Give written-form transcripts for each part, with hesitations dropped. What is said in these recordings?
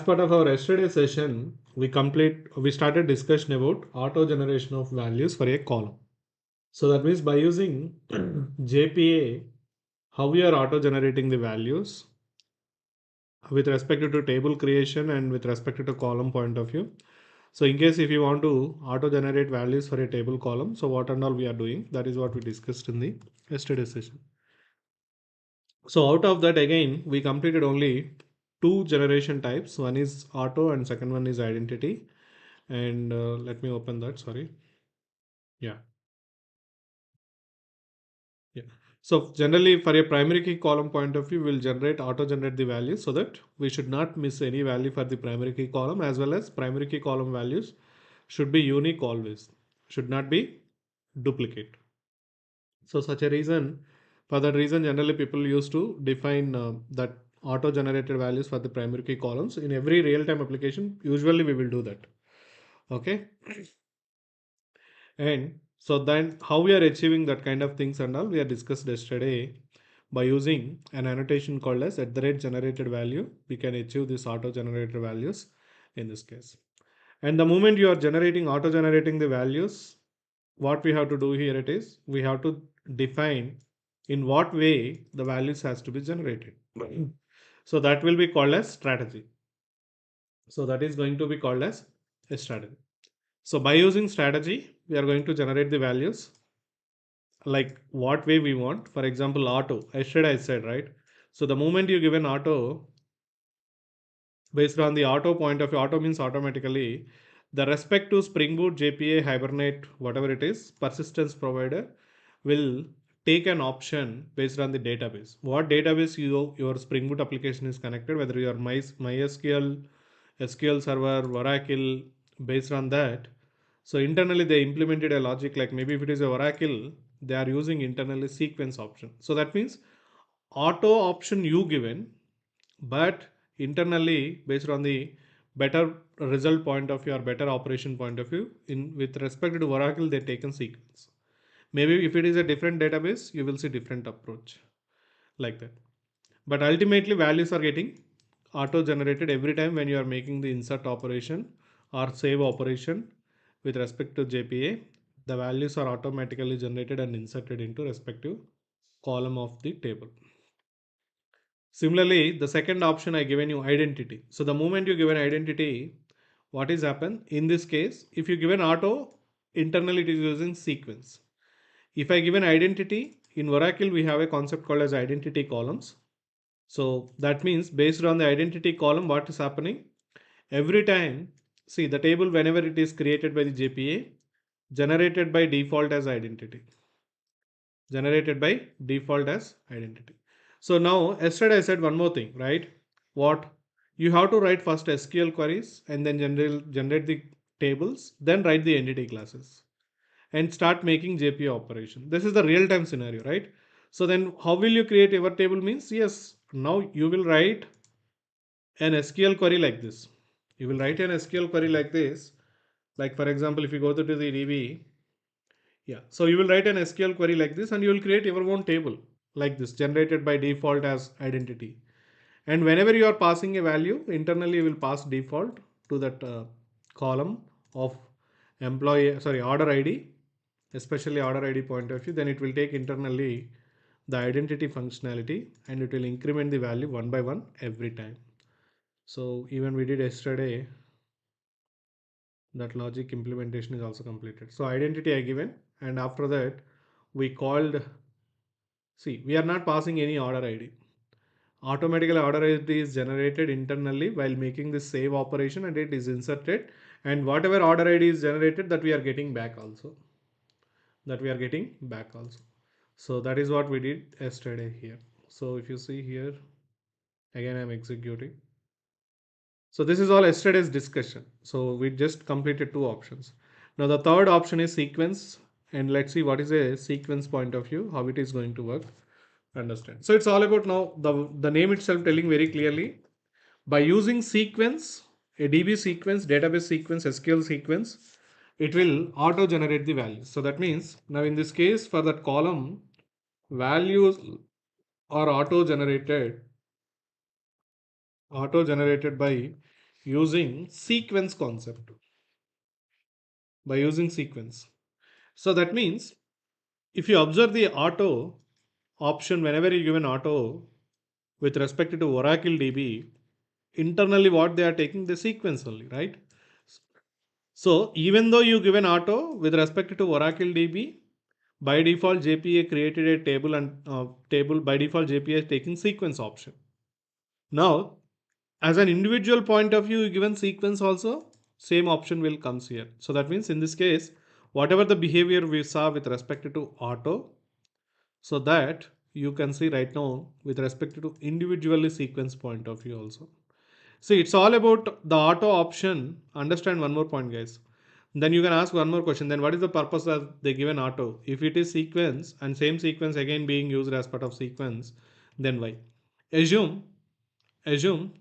As part of our yesterday session, we started discussion about auto generation of values for a column. So that means by using JPA, how we are auto generating the values with respect to table creation and with respect to column point of view. So in case if you want to auto generate values for a table column, so what and all we are doing, that is what we discussed in the yesterday session. So out of that again, we completed only two generation types. One is auto and second one is identity. And let me open that, sorry. Yeah. Yeah. So generally for a primary key column point of view, we'll auto generate the values so that we should not miss any value for the primary key column, as well as primary key column values should be unique always, should not be duplicate. So such a reason, for that reason, generally people used to define that auto generated values for the primary key columns in every real time application. Usually we will do that. Okay. And so then how we are achieving that kind of things and all we are discussed yesterday. By using an annotation called as @generated value, we can achieve this auto generated values in this case. And the moment you are auto generating the values, what we have to do here it is, we have to define in what way the values has to be generated. So that will be called as strategy. So that is going to be called as a strategy. So by using strategy, we are going to generate the values like what way we want. For example, auto, I said, right? So the moment you give an auto, based on the auto point of view, auto means automatically, the respect to Spring Boot, JPA, Hibernate, whatever it is, persistence provider will take an option based on the database. What database your Spring Boot application is connected, whether you are MySQL, SQL Server, Oracle, based on that. So internally they implemented a logic like maybe if it is a Oracle, they are using internally sequence option. So that means auto option you given, but internally based on the better result point of view or better operation point of view in with respect to Oracle they taken sequence. Maybe if it is a different database you will see different approach like that, but ultimately values are getting auto generated every time when you are making the insert operation or save operation with respect to JPA. The values are automatically generated and inserted into respective column of the table. Similarly, the second option I given you identity. So the moment you give an identity, what is happen in this case? If you give an auto, internally it is using sequence. If I give an identity in Oracle, we have a concept called as identity columns. So that means based on the identity column, what is happening? Every time, see the table whenever it is created by the JPA, generated by default as identity. Generated by default as identity. So now yesterday I said one more thing, right? What you have to write first SQL queries and then generate the tables, then write the entity classes and start making JPA operation. This is the real time scenario, right? So then how will you create your table means, yes, now you will write an SQL query like this. You will write an SQL query like this. Like for example, if you go to the DB, yeah. So you will write an SQL query like this and you will create your own table like this generated by default as identity. And whenever you are passing a value, internally you will pass default to that column of order ID, especially order ID point of view. Then it will take internally the identity functionality and it will increment the value one by one every time. So even we did yesterday, that logic implementation is also completed. So identity I given, and after that we called, see, we are not passing any order ID. Automatically order ID is generated internally while making this save operation and it is inserted, and whatever order ID is generated that we are getting back also. So that is what we did yesterday here. So if you see here, again I'm executing. So this is all yesterday's discussion. So we just completed two options. Now the third option is sequence, and let's see what is a sequence point of view, how it is going to work. Understand. So it's all about now the name itself telling very clearly by using sequence, a DB sequence, database sequence, SQL sequence, it will auto generate the values. So that means now in this case for that column, values are auto generated by using sequence concept. By using sequence. So that means if you observe the auto option, whenever you give an auto with respect to Oracle DB, internally what they are taking the sequence only, right? So even though you give an auto with respect to Oracle DB, by default JPA created a table and table by default JPA is taking sequence option. Now, as an individual point of view, given sequence also, same option will comes here. So that means in this case, whatever the behavior we saw with respect to auto, so that you can see right now with respect to individually sequence point of view also. See, it's all about the auto option. Understand one more point, guys. Then you can ask one more question. Then what is the purpose that they give an auto? If it is sequence and same sequence again being used as part of sequence, then why? Assume, assume.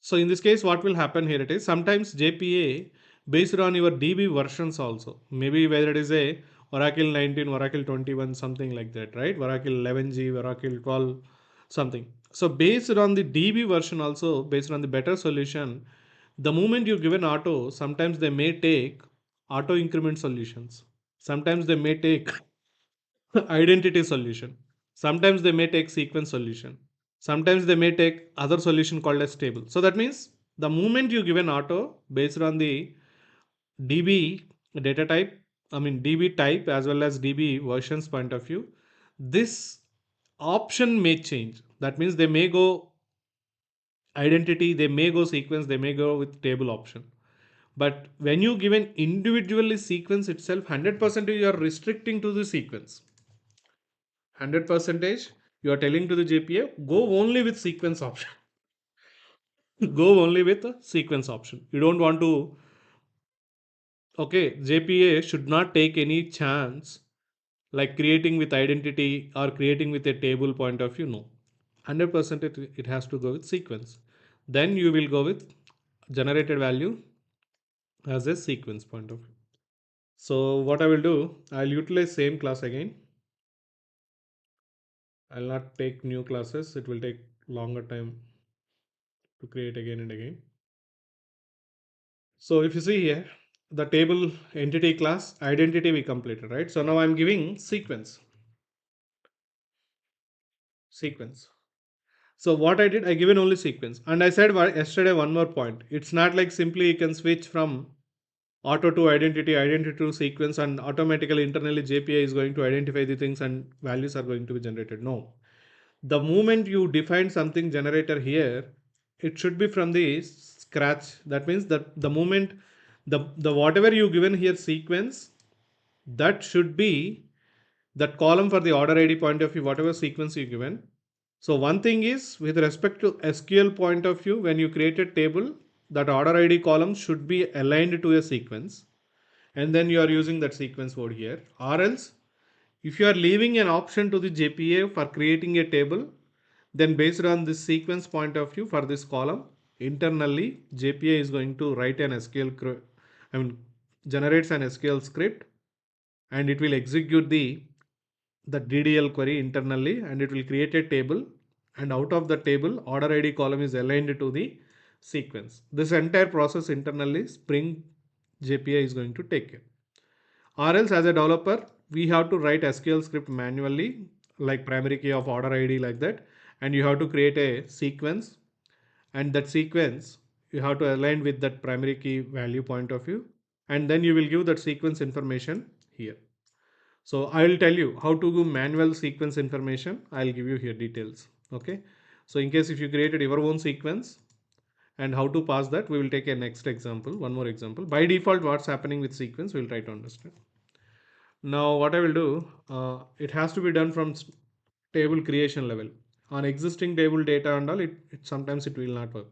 So in this case, what will happen here? It is sometimes JPA based on your DB versions also. Maybe whether it is a Oracle 19, Oracle 21, something like that, right? Oracle 11G, Oracle 12, something. So based on the DB version also, based on the better solution, the moment you give an auto, sometimes they may take auto increment solutions. Sometimes they may take identity solution. Sometimes they may take sequence solution. Sometimes they may take other solution called as table. So that means the moment you give an auto based on the DB data type, I mean DB type as well as DB versions point of view, this option may change. That means they may go identity, they may go sequence, they may go with table option. But when you give an individually sequence itself, 100% you are restricting to the sequence. 100% you are telling to the JPA, go only with sequence option. Go only with a sequence option. You don't want to, okay, JPA should not take any chance like creating with identity or creating with a table point of view. No, 100% it has to go with sequence. Then you will go with generated value as a sequence point of view. So what I will do, I'll utilize same class again. I'll not take new classes. It will take longer time to create again and again. So if you see here, the table entity class identity we completed, right? So now I'm giving sequence. So what I did, I given only sequence, and I said yesterday one more point. It's not like simply you can switch from auto to identity, identity to sequence, and automatically internally JPA is going to identify the things and values are going to be generated. No, the moment you define something generator here, it should be from the scratch. That means that the moment the whatever you given here sequence, that should be that column for the order ID point of view, whatever sequence you given. So one thing is with respect to SQL point of view, when you create a table, that order ID column should be aligned to a sequence, and then you are using that sequence word here. Or else if you are leaving an option to the JPA for creating a table, then based on this sequence point of view for this column, internally JPA is going to write an SQL, I mean, generates an SQL script, and it will execute the DDL query internally, and it will create a table, and out of the table order ID column is aligned to the sequence. This entire process internally Spring JPA is going to take care. Or else as a developer, we have to write SQL script manually, like primary key of order ID like that, and you have to create a sequence, and that sequence you have to align with that primary key value point of view, and then you will give that sequence information here. So I will tell you how to do manual sequence information. I'll give you here details. Okay. So in case if you created your own sequence and how to pass that, we will take a next example, one more example. By default, what's happening with sequence, we'll try to understand. Now what I will do, it has to be done from table creation level. On existing table data and all, it sometimes it will not work.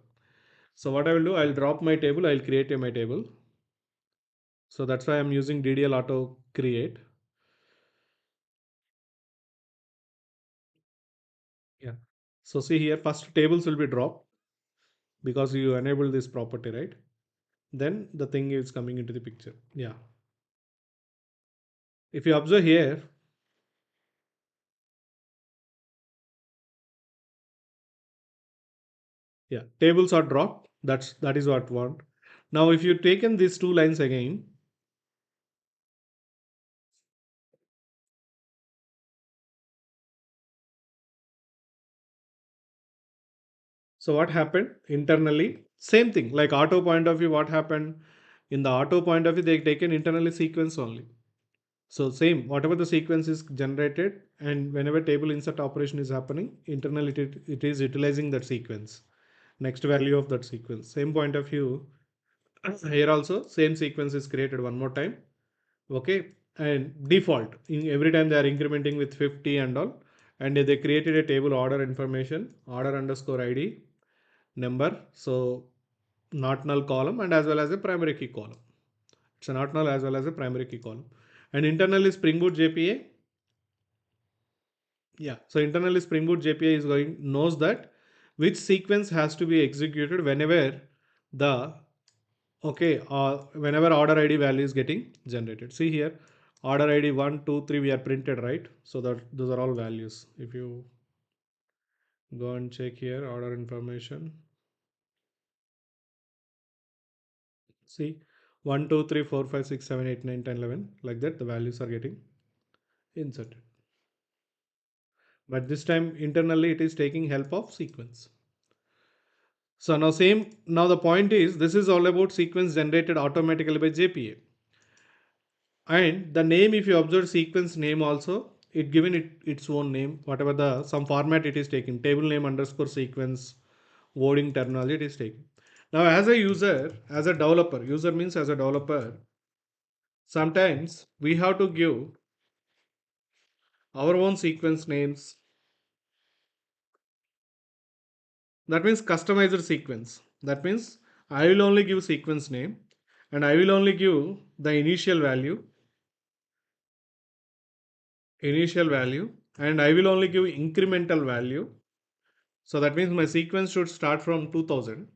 So what I will do, I'll drop my table, I'll create my table. So that's why I'm using DDL auto create. Yeah. So see here, first tables will be dropped because you enable this property, right? Then the thing is coming into the picture. Yeah. If you observe here, Yeah, tables are dropped. That is what want. Now if you taken these two lines again, so what happened internally? Same thing like auto point of view. What happened in the auto point of view? They taken internally sequence only. So same, whatever the sequence is generated, and whenever table insert operation is happening, internally it is utilizing that sequence, next value of that sequence. Same point of view, here also same sequence is created one more time. Okay, and default in every time they are incrementing with 50 and all, and they created a table order information, order underscore ID number. So not null column and as well as a primary key column. It's a not null as well as a primary key column. And internally Spring Boot JPA. Yeah. So internally Spring Boot JPA is going knows that which sequence has to be executed whenever the whenever order ID value is getting generated. See here, order ID 1, 2, 3 we are printed, right? So that those are all values. If you go and check here, order information. See 1, 2, 3, 4, 5, 6, 7, 8, 9, 10, 11 like that the values are getting inserted. But this time internally it is taking help of sequence. So now the point is this is all about sequence generated automatically by JPA. And the name, if you observe sequence name also, it given its own name, whatever the some format it is taken, table name underscore sequence, wording terminology it is taken. Now as a user, as a developer, user means as a developer, sometimes we have to give our own sequence names. That means customized sequence. That means I will only give sequence name and I will only give the initial value, and I will only give incremental value. So that means my sequence should start from 2000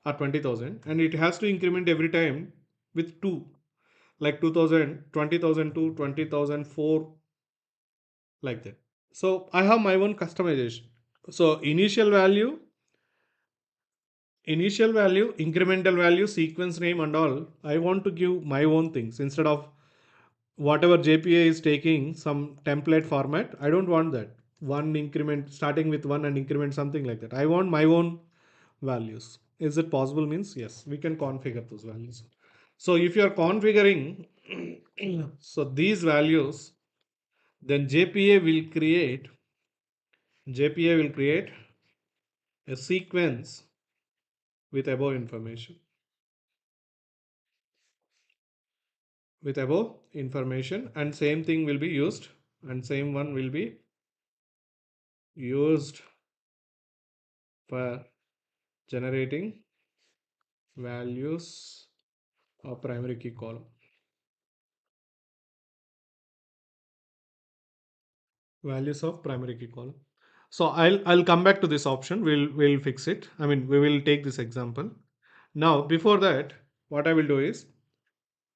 or 20,000 and it has to increment every time with 2, like 2000, 20,002, 20,004, like that. So I have my own customization. So initial value, incremental value, sequence name and all, I want to give my own things instead of whatever JPA is taking some template format. I don't want that. One increment starting with one and increment something like that. I want my own values. Is it possible? Means yes, we can configure those values. So if you are configuring so these values, then JPA will create a sequence with above information. With above information, and same thing will be used, and same one will be used for generating values of primary key column. Values of primary key column. So I'll come back to this option. We'll fix it. I mean we will take this example. Now before that, what I will do is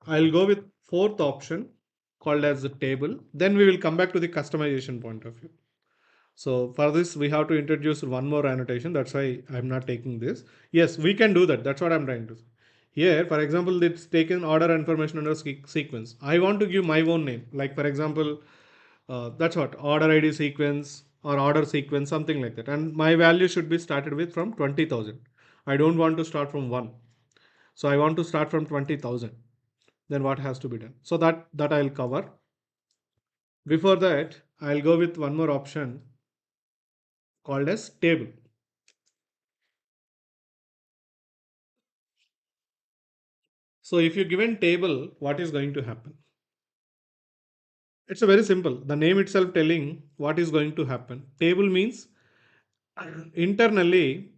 I'll go with fourth option called as the table. Then we will come back to the customization point of view. So for this, we have to introduce one more annotation. That's why I'm not taking this. Yes, we can do that. That's what I'm trying to say. Here, for example, it's taken order information under sequence. I want to give my own name. Like for example, that's what order ID sequence or order sequence, something like that. And my value should be started with from 20,000. I don't want to start from one. So I want to start from 20,000. Then what has to be done? So that I'll cover. Before that, I'll go with one more option called as table. So if you given table, what is going to happen? It's a very simple. The name itself telling what is going to happen. Table means internally,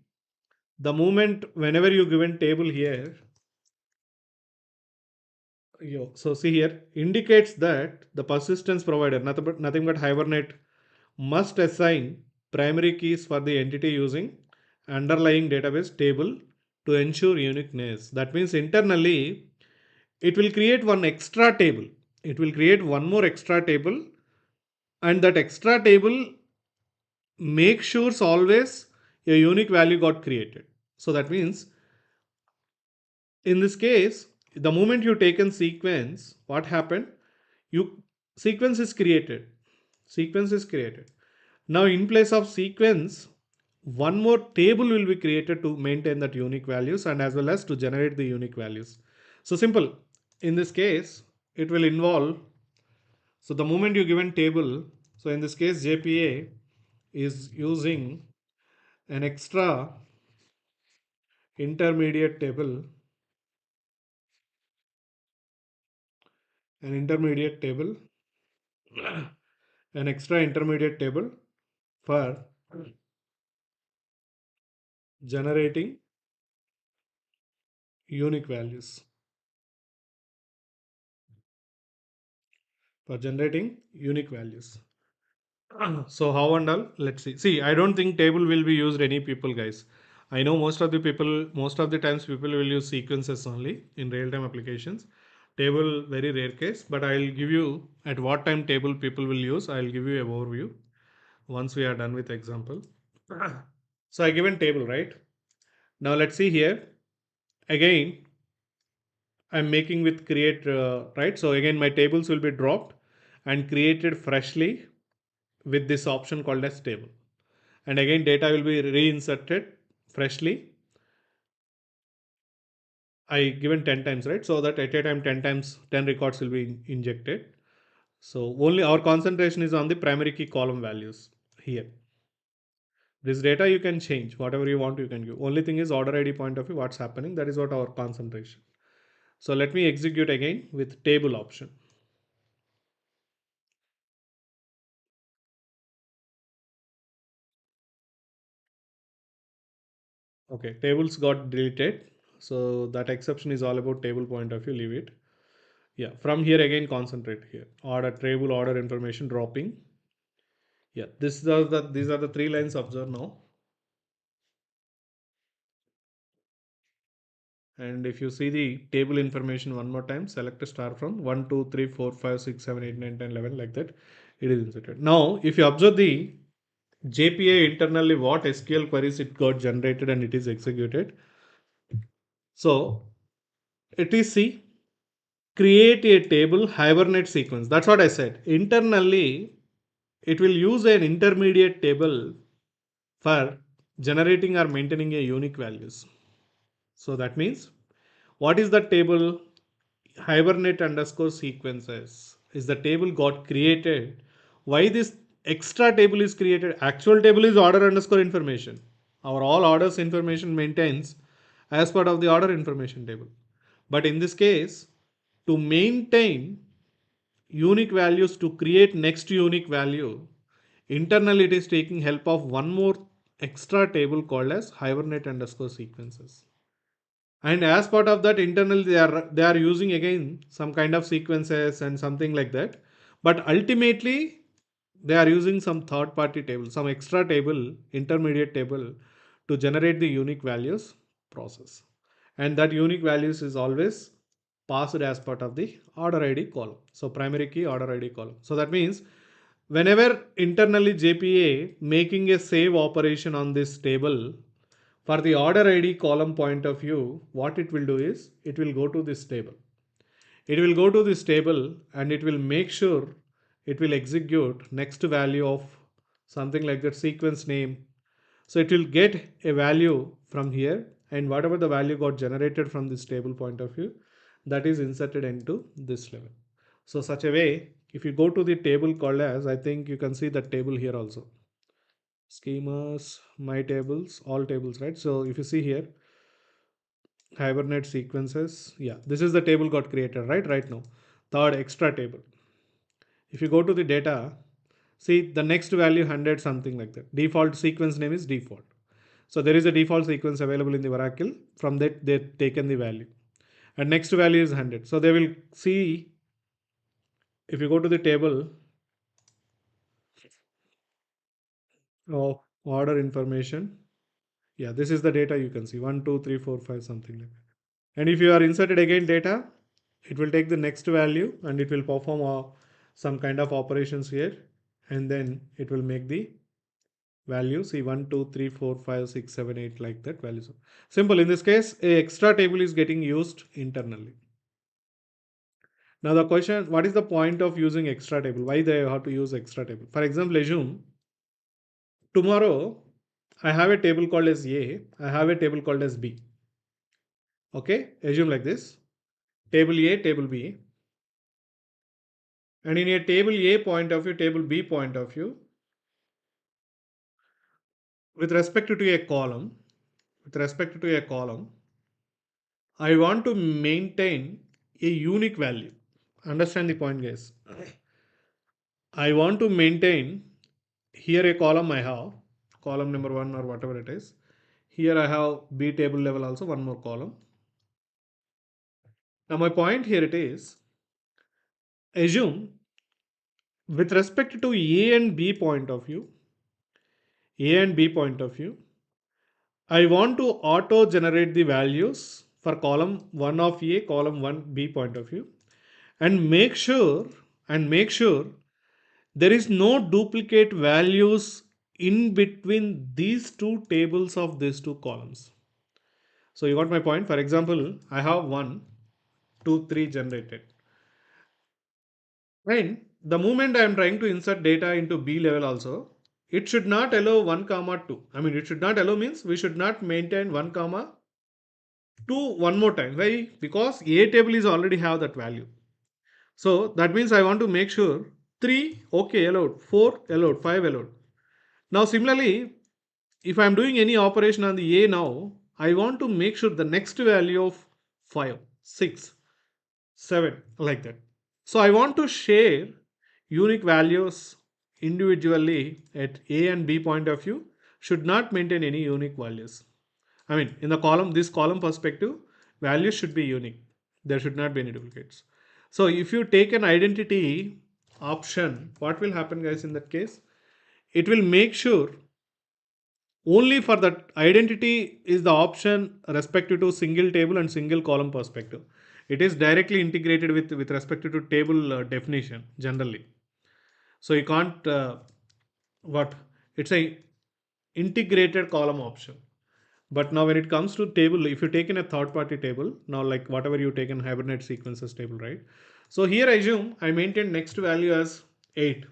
the moment whenever you given table here, so see here indicates that the persistence provider, nothing but Hibernate, must assign primary keys for the entity using underlying database table to ensure uniqueness. That means internally it will create one extra table. It will create one more extra table, and that extra table make sure always a unique value got created. So that means in this case, the moment you taken sequence, what happened? You sequence is created. Sequence is created. Now in place of sequence, one more table will be created to maintain that unique values and as well as to generate the unique values. So simple. In this case, it will involve, so the moment you given table, so in this case JPA is using an extra intermediate table, an intermediate table, an extra intermediate table for generating unique values. For generating unique values. So how and all? Let's see. See, I don't think table will be used any people, guys. I know most of the people, most of the times people will use sequences only in real-time applications. Table very rare case, but I'll give you at what time table people will use. I'll give you a overview once we are done with example. So I given table, right? Now let's see here. Again, I'm making with create, right? So again, my tables will be dropped and created freshly with this option called as table. And again, data will be reinserted freshly. I given 10 times, right? So that at a time 10 times 10 records will be injected. So only our concentration is on the primary key column values here. This data you can change whatever you want, you can give. Only thing is order ID point of view, what's happening, that is what our concentration. So let me execute again with table option. Okay, tables got deleted. So that exception is all about table point of view, leave it. Yeah, from here again concentrate here. Order table order information dropping. Yeah, these are the three lines observed now. And if you see the table information one more time, select a star from 1, 2, 3, 4, 5, 6, 7, 8, 9, 10, 11 like that. It is inserted. Now, if you observe the JPA internally, what SQL queries it got generated and it is executed. So it is C, create a table hibernate sequence. That's what I said. Internally, it will use an intermediate table for generating or maintaining a unique values. So that means what is the table? Hibernate underscore sequences is the table got created. Why this extra table is created? Actual table is order underscore information. Our all orders information maintains as part of the order information table. But in this case, to maintain unique values, to create next unique value, internally it is taking help of one more extra table called as hibernate underscore sequences. And as part of that, internally they are using again some kind of sequences and something like that. But ultimately they are using some third party table, some extra table, intermediate table, to generate the unique values process. And that unique values is always passed as part of the order id column. So primary key order id column. So that means whenever internally JPA making a save operation on this table, for the order ID column point of view, what it will do is it will go to this table. It will go to this table and it will make sure it will execute next value of something like that sequence name. So it will get a value from here, and whatever the value got generated from this table point of view, that is inserted into this level. So such a way, if you go to the table called as, I think you can see that table here also. Schemas, my tables, all tables, right? So if you see here, hibernate sequences, yeah, this is the table got created, right now. Third extra table. If you go to the data, see the next value 100 something like that. Default sequence name is default. So there is a default sequence available in the Oracle. From that they've taken the value. And next value is 100. So they will see, if you go to the table of order information, yeah, this is the data you can see 1, 2, 3, 4, 5 something like that. And if you are inserted again data, it will take the next value and it will perform some kind of operations here, and then it will make the value. See 1, 2, 3, 4, 5, 6, 7, 8 like that values. Simple. In this case, a extra table is getting used internally. Now the question, what is the point of using extra table? Why they have to use extra table? For example, assume tomorrow I have a table called as A, I have a table called as B. Okay, assume like this, table A, table B. And in a table A point of view, table B point of view, with respect to a column, with respect to a column, I want to maintain a unique value. Understand the point, guys. I want to maintain here a column I have, column number 1 or whatever it is. Here I have B table level also, one more column. Now my point here it is, assume with respect to A and B point of view, A and B point of view, I want to auto generate the values for column 1 of A, column 1 B point of view, and make sure there is no duplicate values in between these two tables of these two columns. So you got my point. For example, I have 1, 2, 3 generated. And the moment I am trying to insert data into B level also, it should not allow 1 comma 2. I mean, it should not allow means we should not maintain 1 comma 2 one more time. Why? Because A table is already have that value. So that means I want to make sure 3 okay allowed, 4 allowed, 5 allowed. Now similarly, if I am doing any operation on the A now, I want to make sure the next value of 5, 6, 7 like that. So I want to share unique values individually at A and B point of view, should not maintain any unique values. I mean, in the column, this column perspective, values should be unique. There should not be any duplicates. So if you take an identity option, what will happen, guys, in that case? It will make sure only for that identity is the option respective to single table and single column perspective. It is directly integrated with respect to table definition generally. So you can't what it's a integrated column option. But now when it comes to table, if you take in a third party table, now like whatever you take in Hibernate sequences table, right? So here I assume I maintain next value as 8.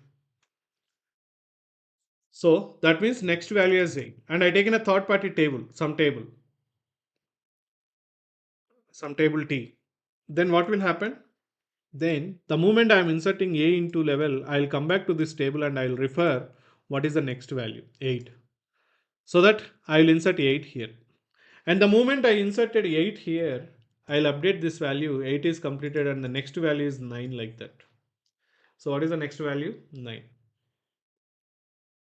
So that means next value as 8. And I take in a third party table, some table T. Then what will happen? Then the moment I am inserting A into level, I'll come back to this table and I'll refer what is the next value, 8. So that I'll insert 8 here. And the moment I inserted 8 here, I'll update this value, 8 is completed and the next value is 9 like that. So what is the next value? 9.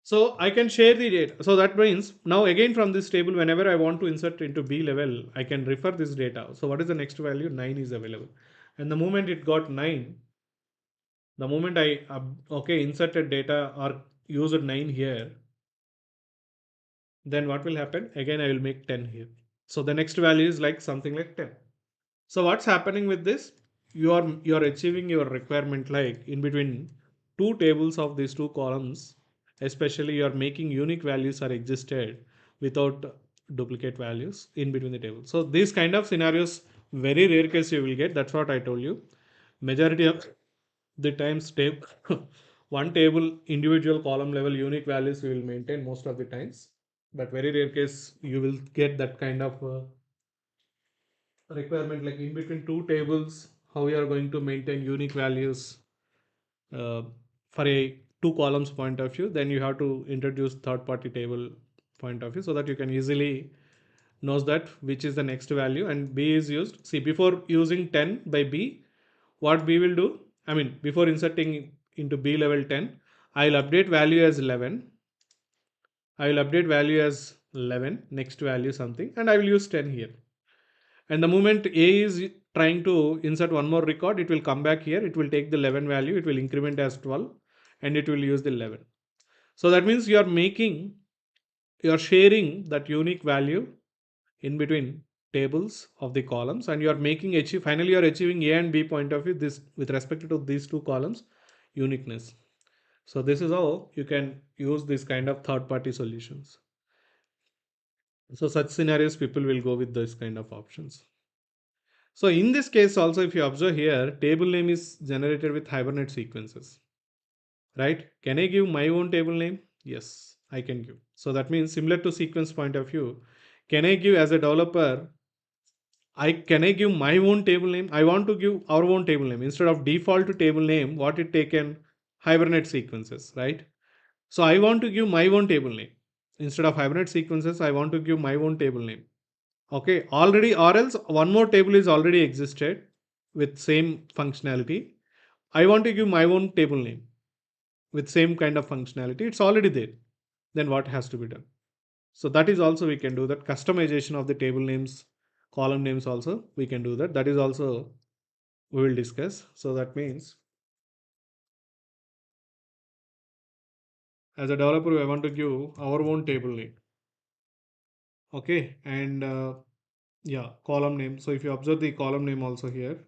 So I can share the data. So that means now again from this table, whenever I want to insert into B level, I can refer this data. So what is the next value? 9 is available. And the moment it got 9, the moment I inserted data or used 9 here, then what will happen? Again, I will make 10 here. So the next value is like something like 10. So what's happening with this? You are achieving your requirement like in between two tables of these two columns, especially you are making unique values are existed without duplicate values in between the tables. So these kind of scenarios, very rare case you will get. That's what I told you. Majority of the times one table individual column level unique values we will maintain most of the times, but very rare case you will get that kind of requirement like in between two tables how we are going to maintain unique values uh, for a two columns point of view. Then you have to introduce third party table point of view so that you can easily knows that which is the next value and B is used. See, before using 10 by B, what B will do, I mean before inserting into B level 10, I'll update value as 11. I will update value as 11, next value something, and I will use 10 here. And the moment A is trying to insert one more record, it will come back here. It will take the 11 value. It will increment as 12 and it will use the 11. So that means you are sharing that unique value in between tables of the columns and you are finally you are achieving A and B point of view this with respect to these two columns uniqueness. So this is how you can use this kind of third party solutions. So such scenarios people will go with this kind of options. So in this case also, if you observe here, table name is generated with Hibernate sequences, right? Can I give my own table name? Yes, I can give. So that means similar to sequence point of view, can I give as a developer, can I give my own table name? I want to give our own table name instead of default to table name, what it taken Hibernate sequences, right? So I want to give my own table name. Instead of Hibernate sequences, I want to give my own table name. Okay, already, or else one more table is already existed with same functionality. I want to give my own table name with same kind of functionality. It's already there. Then what has to be done? So that is also we can do that. Customization of the table names, column names also we can do that. That is also we will discuss. So that means as a developer, I want to give our own table name. Okay, and yeah, column name. So if you observe the column name also here,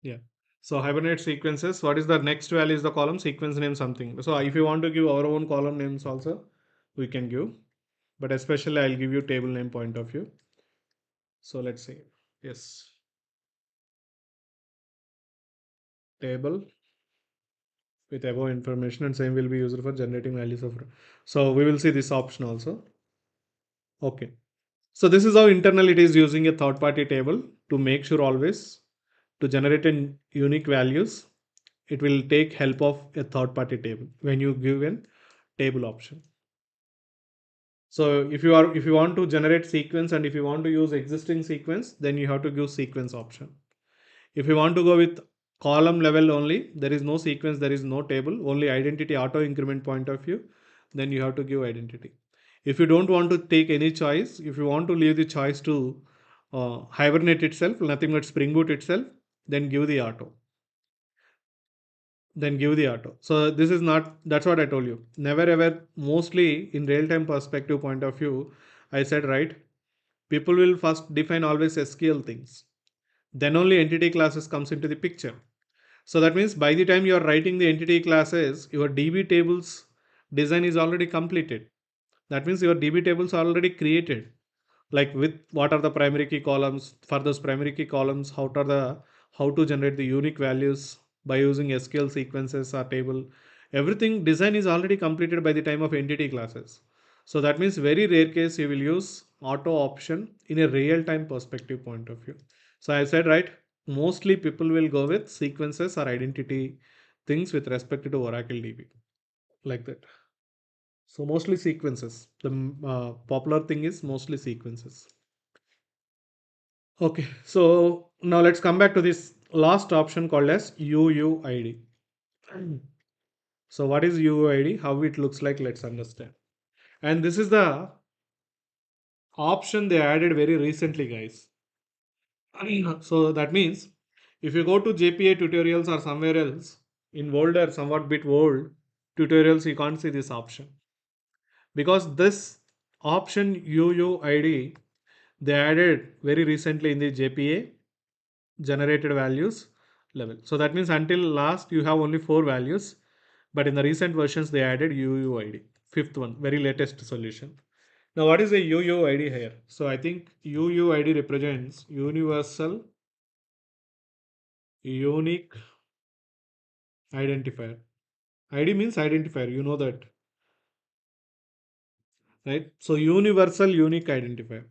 yeah. So Hibernate sequences, what is the next value is the column sequence name something. So if you want to give our own column names also, we can give, but especially I'll give you table name point of view. So let's see. Yes, table with above information and same will be used for generating values of. So we will see this option also. Okay. So this is how internal it is using a third party table to make sure always to generate an unique values. It will take help of a third party table when you give an table option. So if you want to generate sequence and if you want to use existing sequence, then you have to give sequence option. If you want to go with column level only, there is no sequence, there is no table, only identity auto increment point of view, then you have to give identity. If you don't want to take any choice, if you want to leave the choice to Hibernate itself, nothing but Spring Boot itself, then give the auto. Then give the auto. So this is not, that's what I told you. Never ever, mostly in real time perspective point of view, I said, right, people will first define always SQL things. Then only entity classes comes into the picture. So that means by the time you are writing the entity classes, your DB tables design is already completed. That means your DB tables are already created. Like with what are the primary key columns, for those primary key columns, how to generate the unique values by using SQL sequences or table. Everything design is already completed by the time of entity classes. So that means very rare case you will use auto option in a real time perspective point of view. So I said, right, mostly people will go with sequences or identity things with respect to Oracle DB like that. So mostly sequences. The popular thing is mostly sequences. Okay, so now let's come back to this last option called as UUID. So what is UUID? How it looks like? Let's understand. And this is the option they added very recently, guys. So that means if you go to JPA tutorials or somewhere else in older, somewhat bit old tutorials, you can't see this option because this option UUID they added very recently in the JPA generated values level. So that means until last you have only 4 values, but in the recent versions they added UUID, fifth one, very latest solution. Now what is a UUID here? So I think UUID represents universal unique identifier. ID means identifier, you know that, right? So universal unique identifier.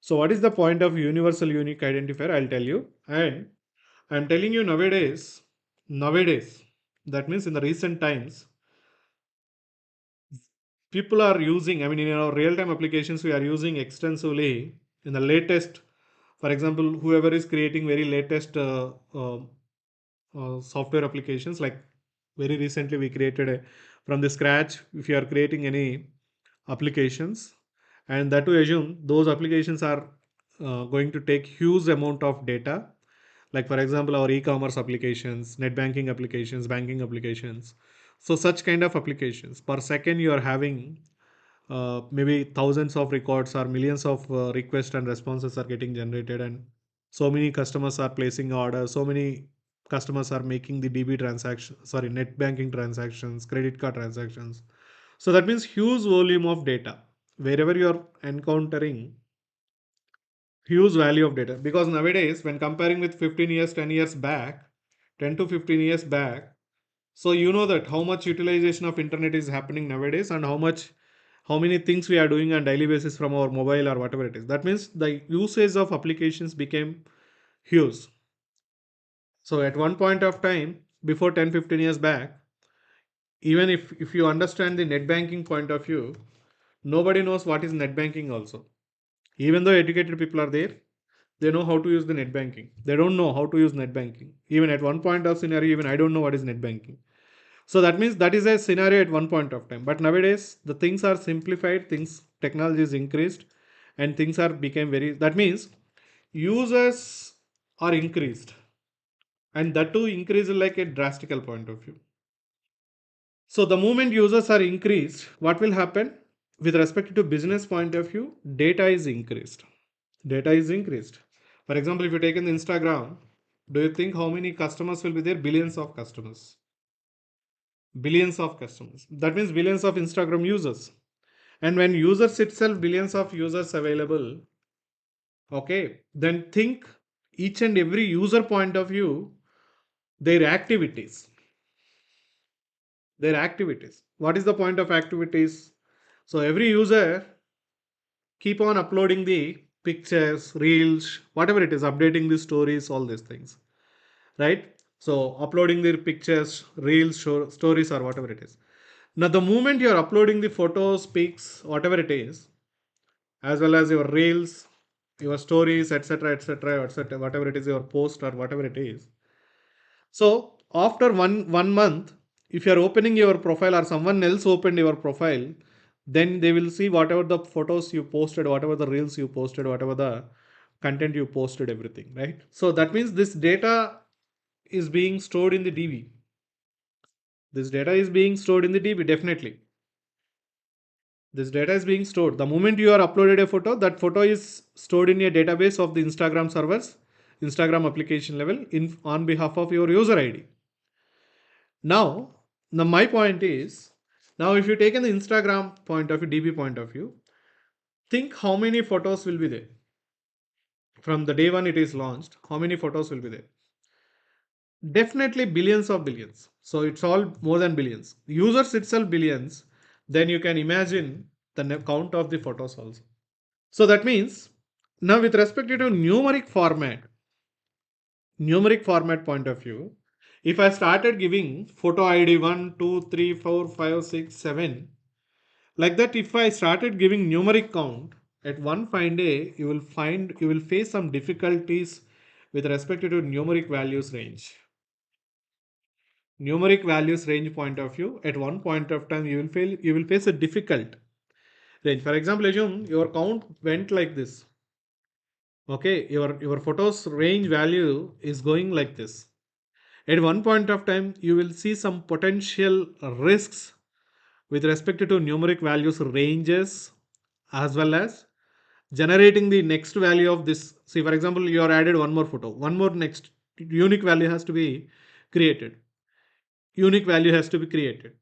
So what is the point of universal unique identifier? I'll tell you. And I'm telling you nowadays, that means in the recent times, people are using, I mean, in our real time applications, we are using extensively in the latest, for example, whoever is creating very latest software applications, like very recently we created from the scratch, if you are creating any applications, and that to assume those applications are going to take huge amount of data, like for example our e-commerce applications, net banking applications, banking applications. So such kind of applications per second you are having maybe thousands of records or millions of requests and responses are getting generated, and so many customers are placing orders, so many customers are making the DB transaction, sorry, net banking transactions, credit card transactions. So that means huge volume of data. Wherever you are encountering huge value of data, because nowadays when comparing with 15 years, 10 years back, 10 to 15 years back, so you know that how much utilization of internet is happening nowadays, and how many things we are doing on daily basis from our mobile or whatever it is. That means the usage of applications became huge. So at one point of time, before 10, 15 years back, even if you understand the net banking point of view, nobody knows what is net banking also. Even though educated people are there, they know how to use the net banking. They don't know how to use net banking. Even at one point of scenario, even I don't know what is net banking. So that means that is a scenario at one point of time. But nowadays the things are simplified, things technology is increased, and things are became very. That means users are increased, and that too increase like a drastical point of view. So the moment users are increased, what will happen with respect to business point of view? Data is increased. Data is increased. For example, if you take in Instagram, do you think how many customers will be there? Billions of customers. Billions of customers. That means billions of Instagram users. And when users itself, billions of users available, okay, then think each and every user point of view, their activities. Their activities. What is the point of activities? So every user keep on uploading the pictures, reels, whatever it is, updating the stories, all these things, right? So uploading their pictures, reels, stories, or whatever it is. Now, the moment you are uploading the photos, pics, whatever it is, as well as your reels, your stories, etc., etc., etc., whatever it is, your post or whatever it is. So after one month, if you are opening your profile or someone else opened your profile, then they will see whatever the photos you posted, whatever the reels you posted, whatever the content you posted, everything, right? So that means this data is being stored in the DB. This data is being stored in the DB, definitely. This data is being stored. The moment you are uploaded a photo, that photo is stored in a database of the Instagram servers, Instagram application level in on behalf of your user ID. Now my point is, now if you take an Instagram point of view, DB point of view, think how many photos will be there. From the day one it is launched, how many photos will be there? Definitely billions of billions. So it's all more than billions. Users itself billions. Then you can imagine the count of the photos also. So that means now with respect to numeric format point of view, if I started giving photo ID 1, 2, 3, 4, 5, 6, 7, like that, if I started giving numeric count at one fine day, you will face some difficulties with respect to numeric values range. Numeric values range point of view, at one point of time you will face a difficult range. For example, assume your count went like this. Okay, your photos range value is going like this. At one point of time, you will see some potential risks with respect to numeric values ranges, as well as generating the next value of this. See, for example, you are added one more photo, one more next unique value has to be created. Unique value has to be created.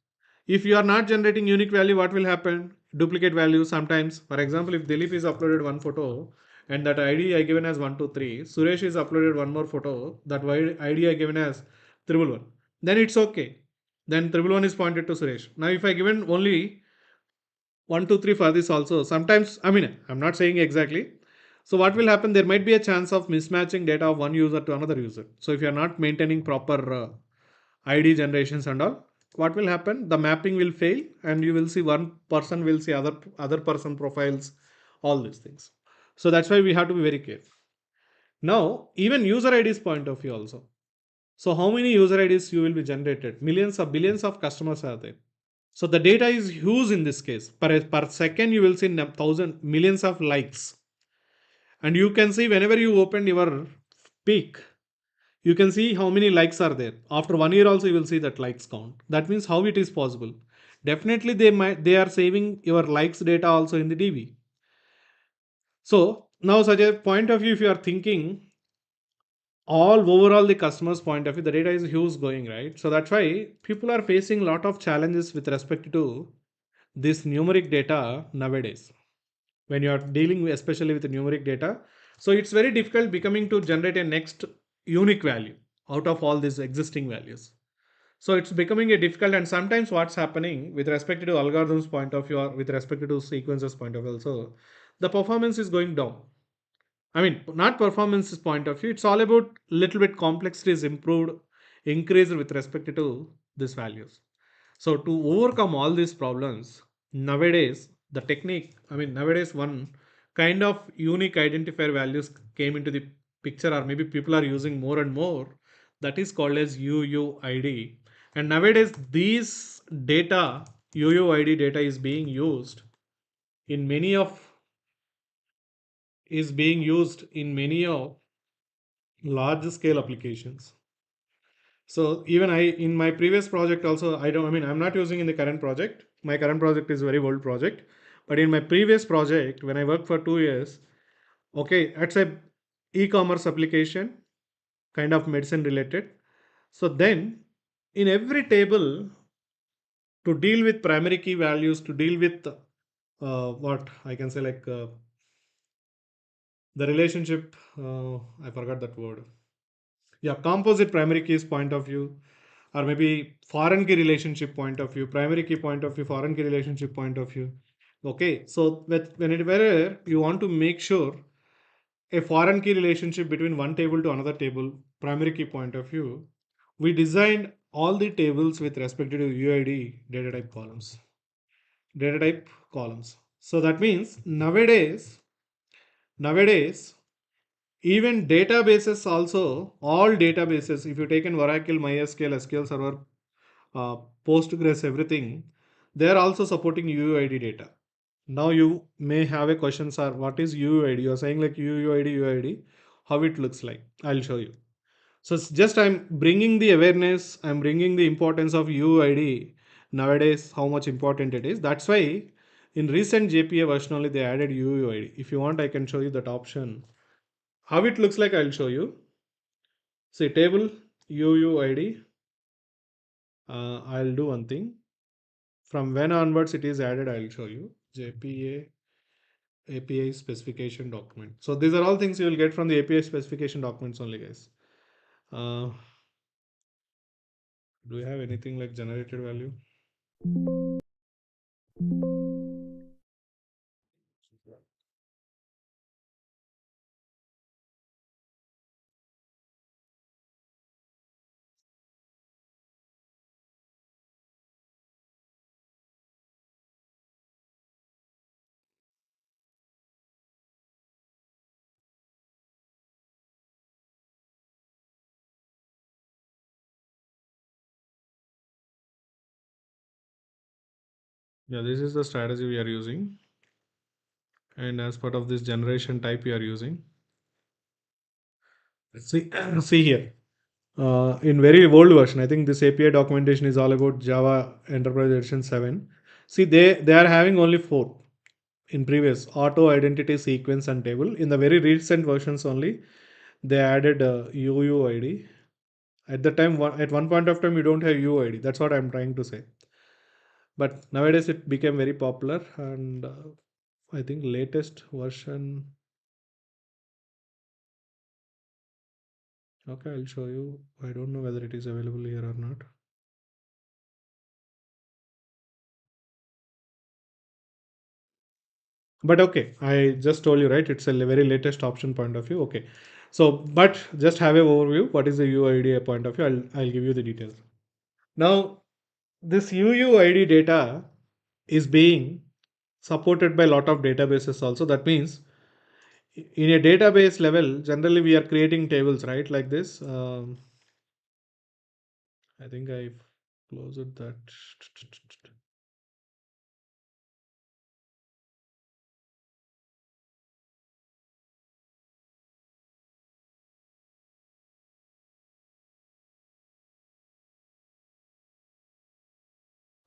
If you are not generating unique value, what will happen? Duplicate value sometimes. For example, if Dilip is uploaded one photo and that ID I given as 123, Suresh is uploaded one more photo, that ID I given as 111, then it's okay. Then 111 is pointed to Suresh. Now, if I given only 123 for this also, sometimes, I mean, I'm not saying exactly. So what will happen? There might be a chance of mismatching data of one user to another user. So if you are not maintaining proper ID generations and all, what will happen? The mapping will fail, and you will see one person will see other person profiles, all these things. So that's why we have to be very careful. Now, even user IDs point of view also. So how many user IDs you will be generated? Millions of billions of customers are there. So the data is huge in this case. Per second, you will see thousand millions of likes, and you can see whenever you open your peak, you can see how many likes are there. After 1 year also, you will see that likes count. That means how it is possible. Definitely they are saving your likes data also in the DB. So now such a point of view, if you are thinking all overall the customer's point of view, the data is huge going, right? So that's why people are facing a lot of challenges with respect to this numeric data nowadays. When you are dealing especially with the numeric data, so it's very difficult becoming to generate a next unique value out of all these existing values. So it's becoming a difficult, and sometimes what's happening with respect to algorithms point of view or with respect to sequences point of view also, the performance is going down. I mean, not performance point of view. It's all about little bit complexity is improved, increased with respect to these values. So to overcome all these problems, nowadays the technique, I mean nowadays one kind of unique identifier values came into the picture, or maybe people are using more and more. That is called as UUID. And nowadays these data, UUID data is being used in many of is being used in many of large scale applications. So even I in my previous project also, I'm not using in the current project. My current project is a very old project. But in my previous project, when I worked for 2 years, okay, it's a e-commerce application, kind of medicine related. So then in every table, to deal with primary key values, to deal with what I can say like the relationship, I forgot that word. Yeah, composite primary keys point of view, or maybe foreign key relationship point of view, primary key point of view, foreign key relationship point of view. Okay, so whenever you want to make sure a foreign key relationship between one table to another table, primary key point of view, we designed all the tables with respect to UID data type columns. Data type columns. So that means nowadays, even databases also, all databases, if you take in Oracle, MySQL, SQL Server, Postgres, everything, they are also supporting UUID data. Now you may have a question, sir, what is UUID? You're saying like UUID, how it looks like. I'll show you. So it's just I'm bringing the awareness, I'm bringing the importance of UUID nowadays, how much important it is. That's why in recent JPA version only they added UUID. If you want, I can show you that option. How it looks like, I'll show you. See table UUID. I'll do one thing. From when onwards it is added, I'll show you. JPA API specification document. So these are all things you will get from the API specification documents only, guys. Uh, do you have anything like generated value? Yeah, this is the strategy we are using. And as part of this generation type we are using. See, see here. In very old version, I think this API documentation is all about Java Enterprise Edition 7. See, they are having only four in previous auto identity sequence and table. In the very recent versions only, they added UUID. At the time, at one point of time, you don't have UUID. That's what I'm trying to say. But nowadays, it became very popular, and I think latest version. Okay, I'll show you. I don't know whether it is available here or not. But okay, I just told you, right? It's a very latest option point of view. Okay. So, but just have a overview. What is the UID point of view? I'll give you the details. Now, this UUID data is being supported by a lot of databases also. That means in a database level, generally we are creating tables, right? Like this. I think I closed that.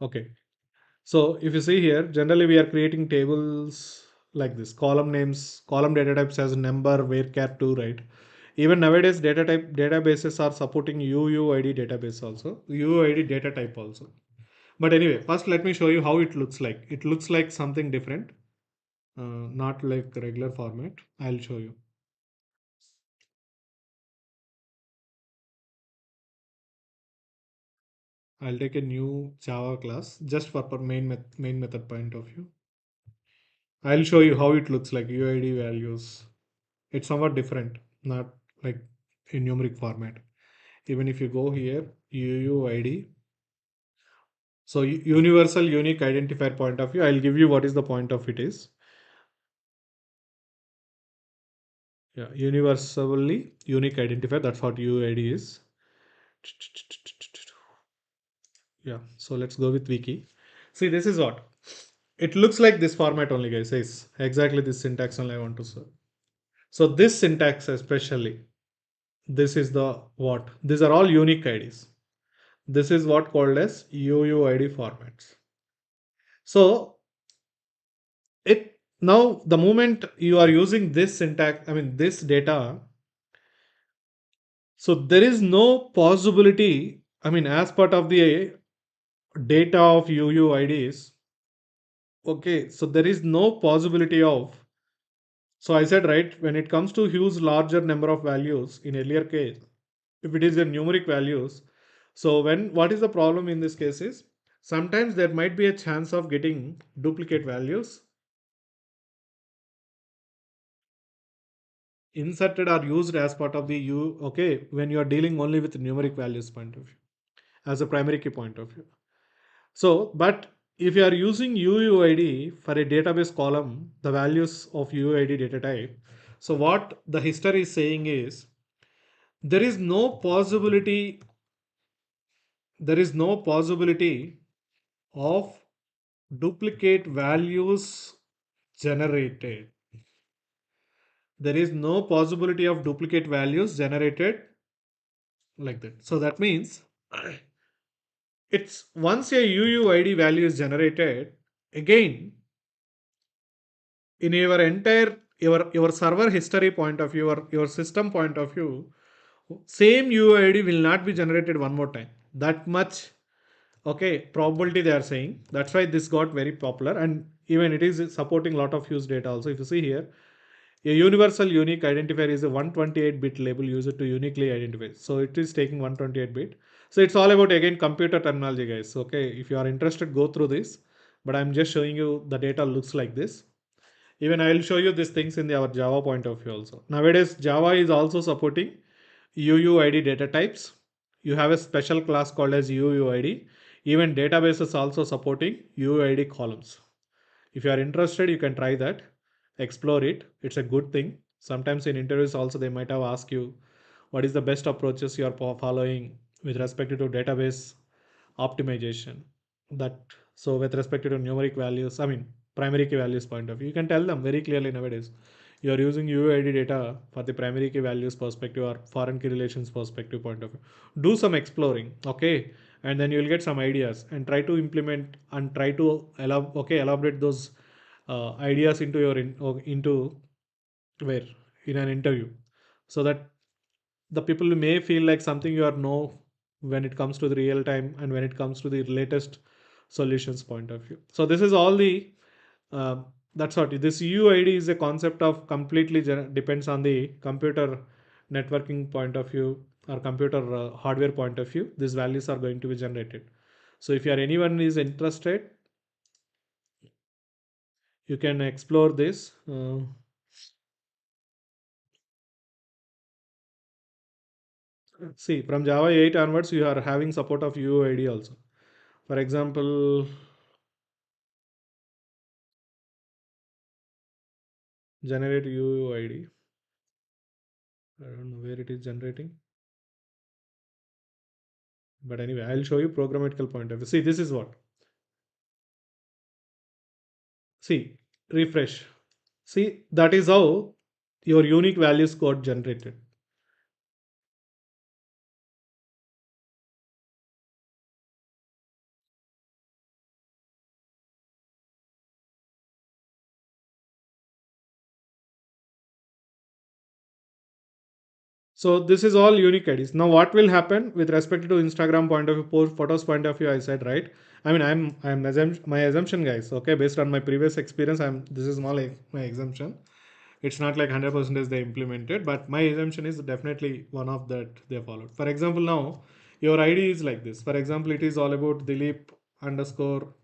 Okay. So if you see here, generally we are creating tables like this, column names, column data types as number, varchar 2, right? Even nowadays, databases are supporting UUID database also, UUID data type also. But anyway, first let me show you how it looks like. It looks like something different, not like regular format. I'll show you. I'll take a new Java class just for main method point of view. I'll show you how it looks like UID values. It's somewhat different, not like in numeric format. Even if you go here, UUID. So universal unique identifier point of view, I'll give you what is the point of it is. Yeah, universally unique identifier. That's what UID is. Yeah, so let's go with wiki. See, this is what it looks like. This format only, guys. Says exactly this syntax only I want to serve. So this syntax especially, this is the what? These are all unique IDs. This is what called as UUID formats. So it now the moment you are using this syntax, I mean this data, so there is no possibility. I mean, as part of the data of UUIDs, okay, so there is no possibility of. So I said right, when it comes to huge larger number of values in earlier case, if it is a numeric values, so when what is the problem in this case is sometimes there might be a chance of getting duplicate values inserted or used as part of the u, okay, when you are dealing only with numeric values point of view as a primary key point of view. So but if you are using UUID for a database column, the values of UUID data type, so what the history is saying is there is no possibility, there is no possibility of duplicate values generated. There is no possibility of duplicate values generated like that. So that means it's once a UUID value is generated, again in your entire your server history point of view or your system point of view, same UUID will not be generated one more time. That much, okay, probability they are saying. That's why this got very popular, and even it is supporting a lot of use data also. If you see here, a universal unique identifier is a 128-bit label used to uniquely identify. So it is taking 128-bit. So it's all about again computer terminology, guys. Okay, if you are interested, go through this. But I'm just showing you the data looks like this. Even I will show you these things in our Java point of view also. Nowadays, Java is also supporting UUID data types. You have a special class called as UUID. Even databases also supporting UUID columns. If you are interested, you can try that, explore it. It's a good thing. Sometimes in interviews also they might have asked you what is the best approaches you are following with respect to database optimization. That, so with respect to numeric values, I mean primary key values point of view, you can tell them very clearly nowadays. You are using UID data for the primary key values perspective or foreign key relations perspective point of view. Do some exploring, okay, and then you will get some ideas and try to implement and try to elaborate those ideas into your into where in an interview, so that the people may feel like something you are know when it comes to the real time and when it comes to the latest solutions point of view. So this is all the uh, that's what this UID is a concept of completely depends on the computer networking point of view or computer hardware point of view. These values are going to be generated. So if you are anyone is interested, you can explore this. See, from Java 8 onwards, you are having support of UID also. For example, generate UID. I don't know where it is generating. But anyway, I'll show you programmatical point of view. See, this is what. See, refresh. See, that is how your unique values got generated. So this is all unique IDs. Now what will happen with respect to Instagram point of view, post photos point of view, I said, right? I mean, my assumption, guys. Okay, based on my previous experience, this is more like my assumption. It's not like 100% they implemented, but my assumption is definitely one of that they followed. For example, now your ID is like this. For example, it is all about Dilip underscore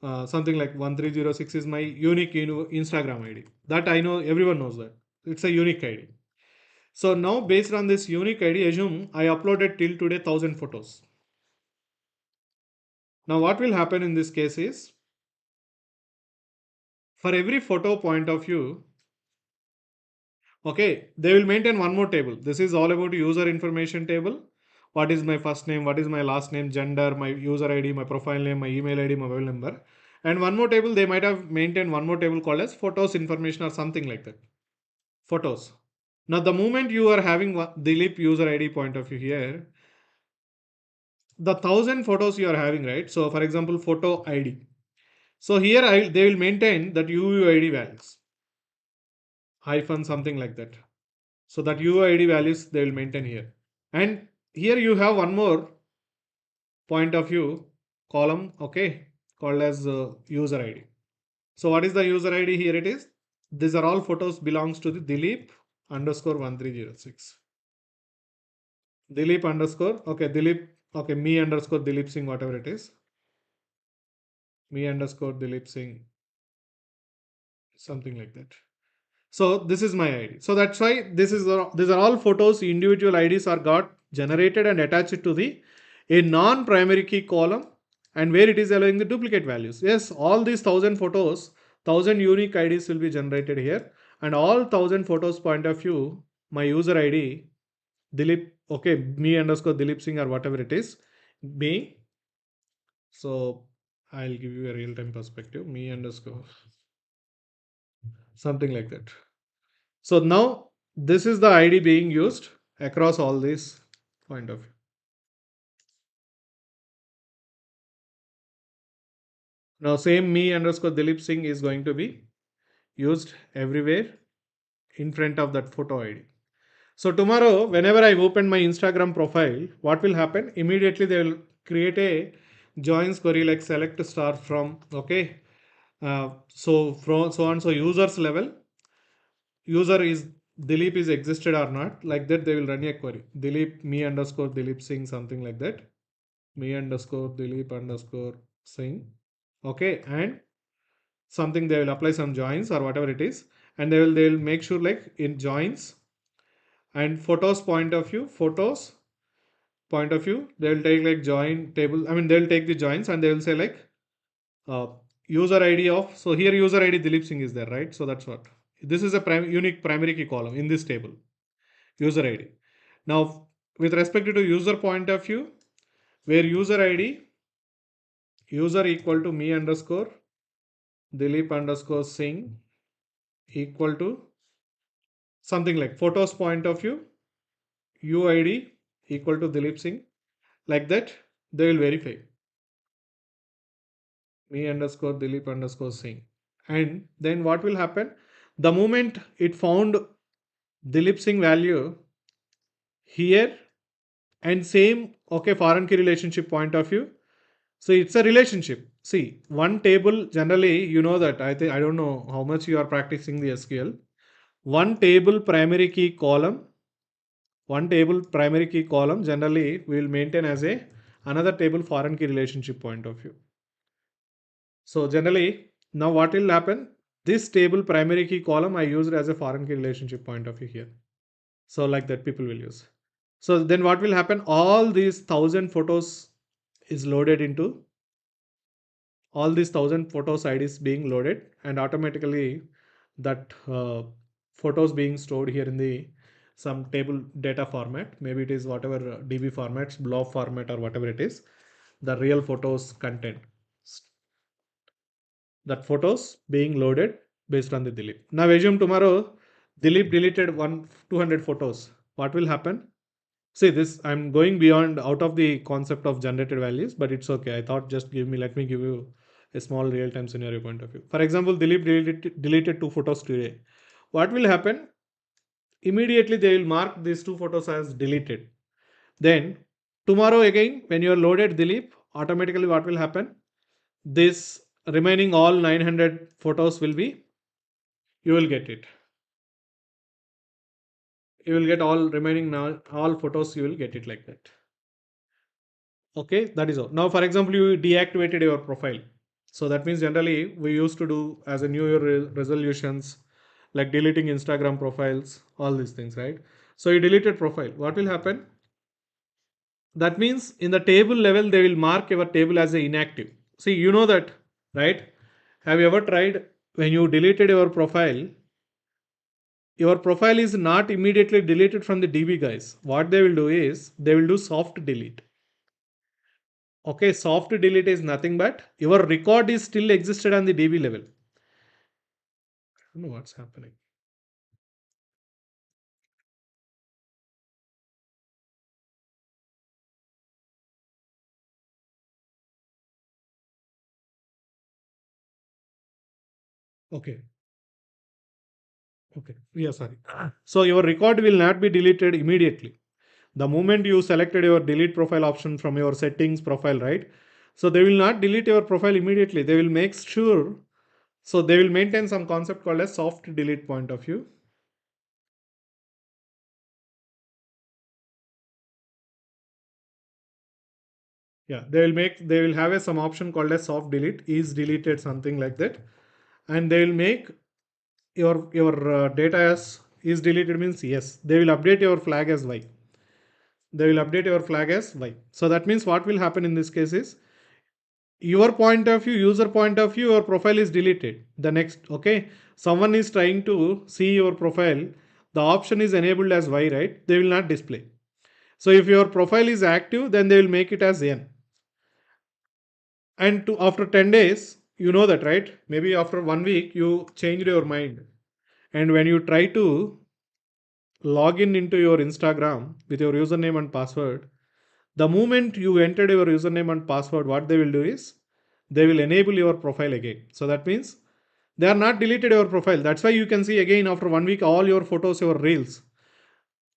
something like 1306 is my unique Instagram ID. That I know everyone knows that. It's a unique ID. So now based on this unique ID, assume I uploaded till today 1,000 photos. Now what will happen in this case is for every photo point of view, okay, they will maintain one more table. This is all about user information table. What is my first name? What is my last name? Gender, my user ID, my profile name, my email ID, mobile number. And one more table, they might have maintained one more table called as photos information or something like that. Photos. Now, the moment you are having the Dilip user ID point of view here, the 1,000 photos you are having, right? So, for example, photo ID. So here they will maintain that UUID values, hyphen something like that. So that UUID values they will maintain here. And here you have one more point of view column, okay, called as user ID. So what is the user ID here? It is these are all photos belongs to the Dilip underscore 1306. Dilip underscore, okay, Dilip, okay, me underscore Dilip Singh, whatever it is. Me underscore Dilip Singh, something like that. So this is my ID. So that's why these are all photos. Individual IDs are got generated and attached to the a non-primary key column, and where it is allowing the duplicate values. Yes, all these 1,000 photos, 1,000 unique IDs will be generated here, and all 1,000 photos point of view, my user ID Dilip, okay, me underscore Dilip Singh or whatever it is, being. So I'll give you a real time perspective. Me underscore something like that. So now this is the ID being used across all these point of view. Now same me underscore Dilip Singh is going to be used everywhere in front of that photo ID. So tomorrow, whenever I open my Instagram profile, what will happen? Immediately they will create a joins query like select star from, okay. So from so on so users level, user is Dilip is existed or not, like that they will run a query. Dilip me underscore Dilip Singh, something like that. Me underscore Dilip underscore Singh. Okay, and something they will apply some joins or whatever it is, and they will make sure like in joins and photos point of view, they will take like join table. I mean they'll take the joins and they will say like uh, user ID of, so here user ID Dilip Singh is there, right? So that's what this is a unique primary key column in this table, user ID. Now with respect to user point of view, where user ID user equal to me underscore Dilip underscore Singh equal to something like photos point of view UID equal to Dilip Singh, like that they will verify me underscore Dilip underscore Singh. And then what will happen? The moment it found Dilip Singh value here and same, okay, foreign key relationship point of view. So it's a relationship. See, one table generally, you know that I don't know how much you are practicing the SQL. One table primary key column, one table primary key column generally we will maintain as a another table foreign key relationship point of view. So generally, now what will happen? This table primary key column I used as a foreign key relationship point of view here. So like that people will use. So then what will happen? All these 1,000 photos is loaded into all these 1,000 photos IDs being loaded, and automatically that photos being stored here in the some table data format. Maybe it is whatever DB formats, blob format, or whatever it is. The real photos content, that photos being loaded based on the Dilip. Now assume tomorrow Dilip deleted 200 photos. What will happen? See this, I'm going beyond out of the concept of generated values, but it's okay. I thought just let me give you a small real-time scenario point of view. For example, Dilip deleted 2 photos today. What will happen? immediately they will mark these two photos as deleted. Then tomorrow again, when you are loaded Dilip, automatically what will happen? This remaining all 900 photos will be, you will get it. You will get all remaining now, all photos, you will get it like that. Okay, that is all. Now, for example, you deactivated your profile. So that means generally we used to do as a new year resolutions, like deleting Instagram profiles, all these things, right? So you deleted profile. What will happen? That means in the table level, they will mark your table as a inactive. See, you know that, right? Have you ever tried when you deleted your profile is not immediately deleted from the DB guys. What they will do is they will do soft delete. Okay, soft delete is nothing but your record is still existed on the DB level. I don't know what's happening. Okay, okay. Yeah, sorry. So your record will not be deleted immediately. The moment you selected your delete profile option from your settings profile, right? So they will not delete your profile immediately. They will make sure. So they will maintain some concept called as soft delete point of view. Yeah, they will have some option called as soft delete, is deleted, something like that, and they will make your data as is deleted means yes. They will update your flag as y. They will update your flag as y. So that means what will happen in this case is your point of view, user point of view, your profile is deleted. The next, okay, someone is trying to see your profile. The option is enabled as y, right? They will not display. So if your profile is active, then they will make it as n. And to after 10 days, you know that, right? Maybe after 1 week, you changed your mind. And when you try to log in into your Instagram with your username and password, the moment you entered your username and password, what they will do is they will enable your profile again. So that means they are not deleted your profile. That's why you can see again after 1 week all your photos, your reels.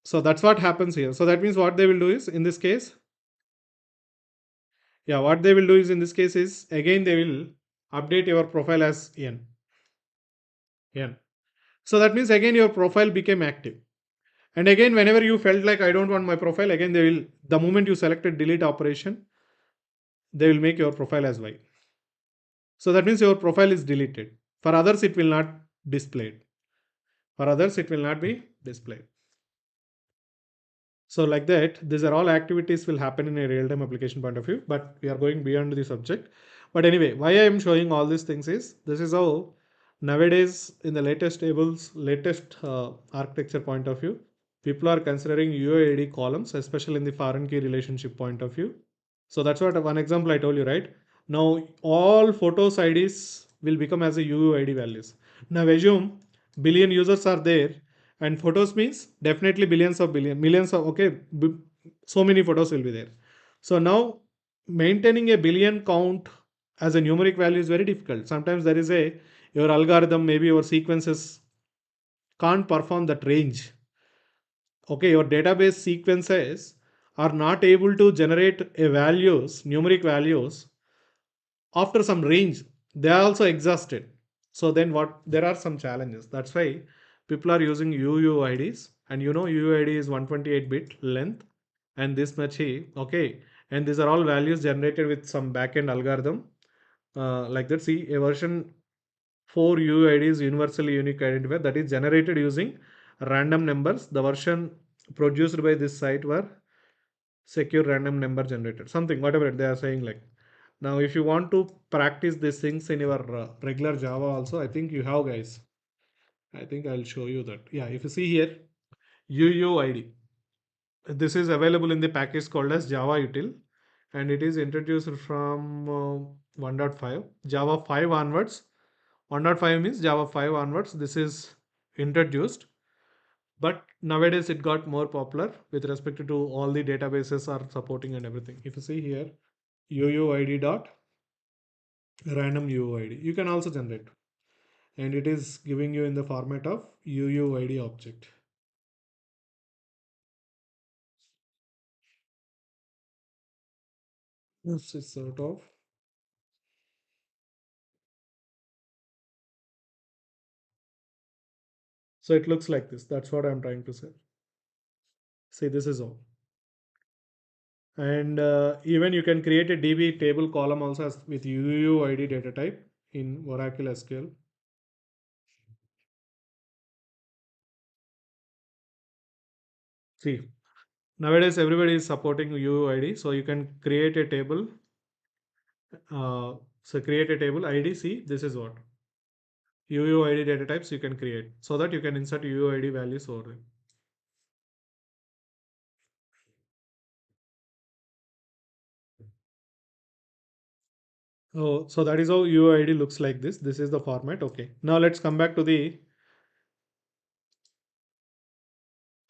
So that's what happens here. So that means what they will do is in this case, yeah, what they will do is in this case is again they will update your profile as n. So that means again your profile became active. And again, whenever you felt like I don't want my profile, again they will, the moment you selected delete operation, they will make your profile as white. So that means your profile is deleted. For others, it will not displayed. For others, it will not be displayed. So like that, these are all activities will happen in a real-time application point of view, but we are going beyond the subject. But anyway, why I am showing all these things is this is how nowadays in the latest tables, latest architecture point of view, people are considering UID columns, especially in the foreign key relationship point of view. So that's what one example I told you, right? Now all photos IDs will become as a UUID values. Now assume billion users are there and photos means definitely millions of, okay, so many photos will be there. So now maintaining a billion count as a numeric value is very difficult. Sometimes there is a, your algorithm, maybe your sequences can't perform that range. Okay, your database sequences are not able to generate a values, numeric values after some range. They are also exhausted. So then what, there are some challenges. That's why people are using UUIDs, and you know UUID is 128-bit length and this much he, okay, and these are all values generated with some backend algorithm like that. See, a version 4 UUID is universally unique identifier that is generated using random numbers. The version produced by this site were secure random number generated, something whatever they are saying. Like, now if you want to practice these things in your regular Java also, I think you have, guys. I think I'll show you that. Yeah, if you see here, UUID, this is available in the package called as Java util, and it is introduced from 1.5 Java 5 onwards. 1.5 means Java 5 onwards this is introduced, but nowadays it got more popular with respect to all the databases are supporting and everything. If you see here, UUID dot random UUID, you can also generate, and it is giving you in the format of UUID object. This is sort of. So it looks like this. That's what I'm trying to say. See, this is all. And even you can create a DB table column also as with UUID data type in Oracle SQL. See, nowadays everybody is supporting UUID, so you can create a table. So create a table ID. See, this is what UUID data types you can create so that you can insert UUID values over there. Oh, so that is how UUID looks like this. This is the format. Okay. Now let's come back to the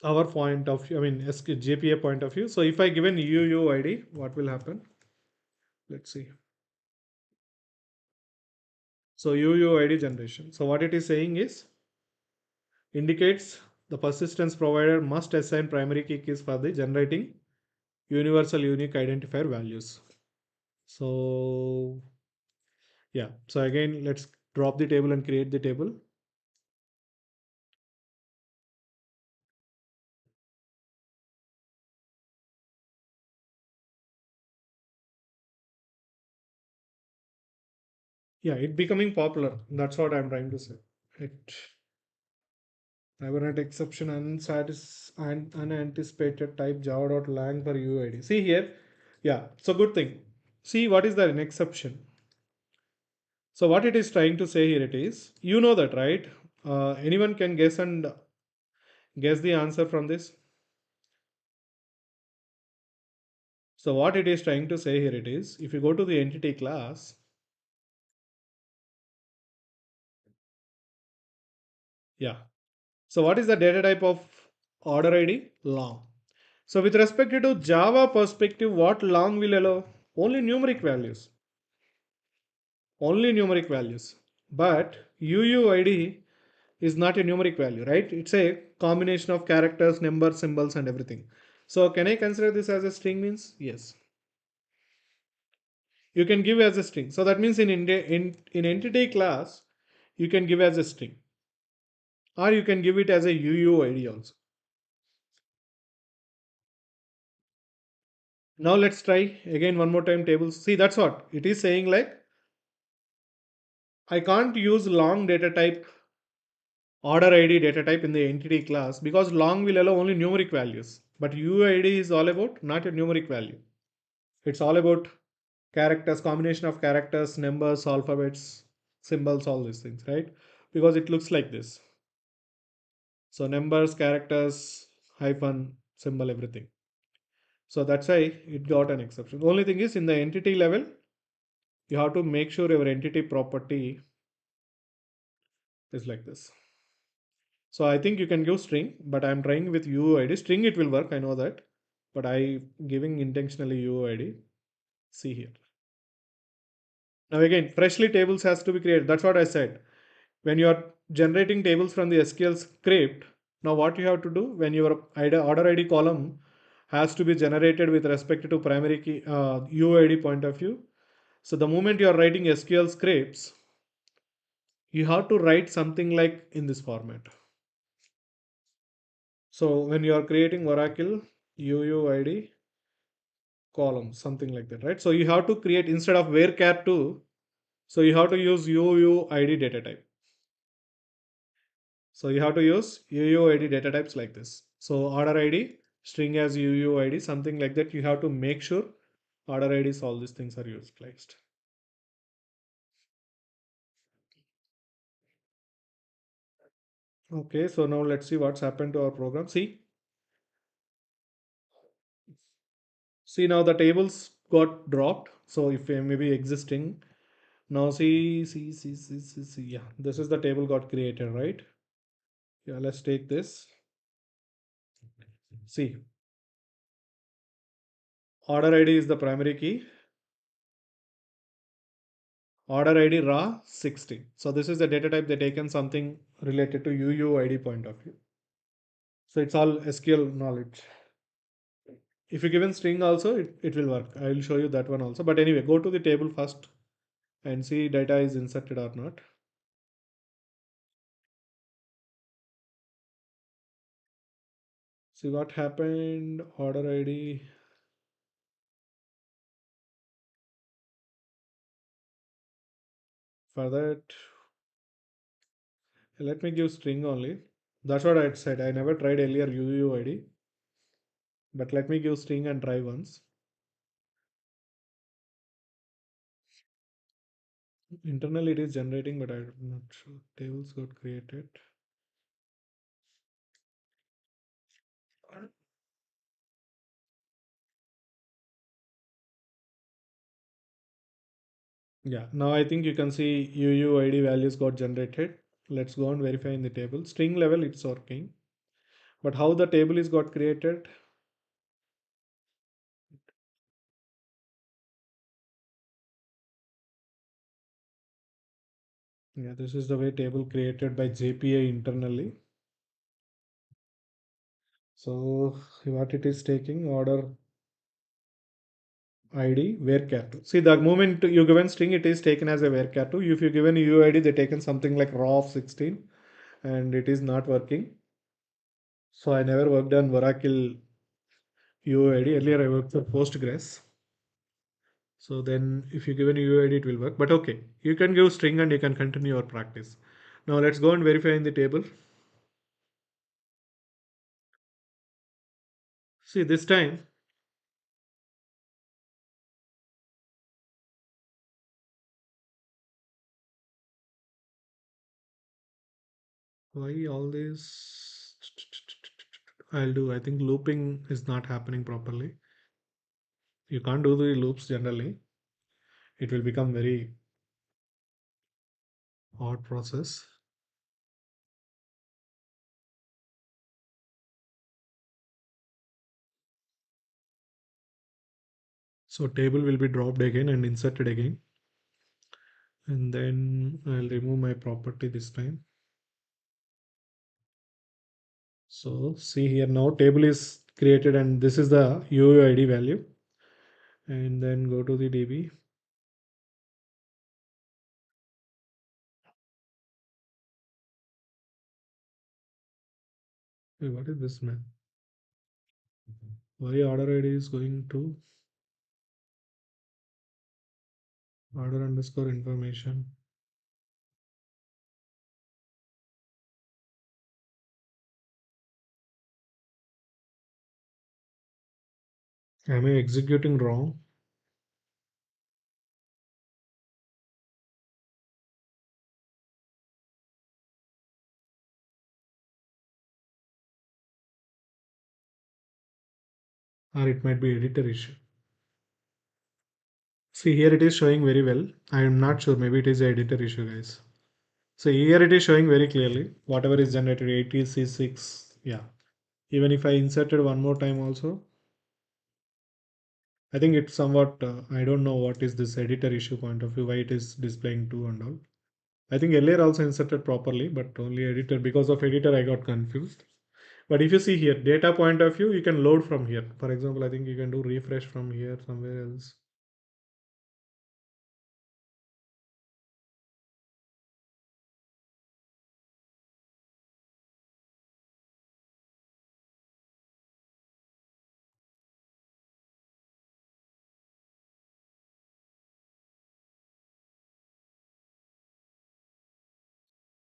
our point of view. I mean, JPA point of view. So if I given UUID, what will happen? Let's see. So UUID generation. So what it is saying is indicates the persistence provider must assign primary key keys for the generating universal unique identifier values. So yeah. So again, let's drop the table and create the table. Yeah, it becoming popular. That's what I'm trying to say. It Hibernate exception and unanticipated type java.lang for UID. See here. Yeah, so good thing. See what is the exception. So what it is trying to say here it is, you know that, right? Anyone can guess and guess the answer from this. So what it is trying to say here it is, if you go to the entity class, yeah. So what is the data type of order ID? Long. So with respect to Java perspective, what long will allow? Only numeric values. Only numeric values. But UUID is not a numeric value, right? It's a combination of characters, numbers, symbols, and everything. So can I consider this as a string means? Yes. You can give as a string. So that means in entity class, you can give as a string. Or you can give it as a UUID also. Now let's try again one more time tables. See, that's what it is saying, like I can't use long data type order ID data type in the entity class because long will allow only numeric values. But UID is all about not a numeric value. It's all about characters, combination of characters, numbers, alphabets, symbols, all these things, right? Because it looks like this. So numbers, characters, hyphen, symbol, everything. So that's why it got an exception. The only thing is in the entity level, you have to make sure your entity property is like this. So I think you can give string, but I'm trying with UID. String it will work, I know that. But I giving intentionally UID. See here. Now again, freshly tables has to be created. That's what I said. When you are generating tables from the SQL script, now what you have to do when your order ID column has to be generated with respect to primary key UID point of view. So the moment you are writing SQL scripts, you have to write something like in this format. So when you are creating Oracle UUID column, something like that, right? So you have to create instead of varchar2, so you have to use UUID data type. So you have to use UUID data types like this. So order ID, string as UUID, something like that. You have to make sure order IDs, all these things are used placed. Okay, so now let's see what's happened to our program. See now the tables got dropped. So if they may be existing, now see. Yeah, this is the table got created, right? Yeah, let's take this. See, order ID is the primary key. Order ID raw 60. So this is the data type they taken something related to UUID point of view. So it's all SQL knowledge. If you given string also, it will work. I will show you that one also. But anyway, go to the table first and see data is inserted or not. See what happened, order ID. For that, let me give string only. That's what I had said. I never tried earlier UUID, but let me give string and try once. Internally it is generating, but I'm not sure. Tables got created. Yeah, now I think you can see UUID values got generated. Let's go and verify in the table. String level it's working, but how the table is got created? Yeah, this is the way table created by JPA internally. So what it is taking order ID varchar2. See the moment you given string, it is taken as a varchar2. If you given UUID, they taken something like raw of 16, and it is not working. So I never worked on Oracle UUID. Earlier I worked for Postgres. So then if you give an UUID, it will work. But okay, you can give string and you can continue your practice. Now let's go and verify in the table. See this time, why all this? I'll do. I think looping is not happening properly. You can't do the loops generally. It will become very odd process. So table will be dropped again and inserted again. And then I'll remove my property this time. So see here now table is created and this is the UUID value. And then go to the DB. Wait, what is this man? Why order ID is going to order underscore information? Am I executing wrong? Or it might be editor issue. See here it is showing very well. I am not sure. Maybe it is a editor issue, guys. So here it is showing very clearly. Whatever is generated, 80C6. Yeah. Even if I inserted one more time also, I think it's somewhat. I don't know what is this editor issue point of view. Why it is displaying 2 and all. I think earlier also inserted properly, but only editor. Because of editor, I got confused. But if you see here, data point of view, you can load from here. For example, I think you can do refresh from here somewhere else.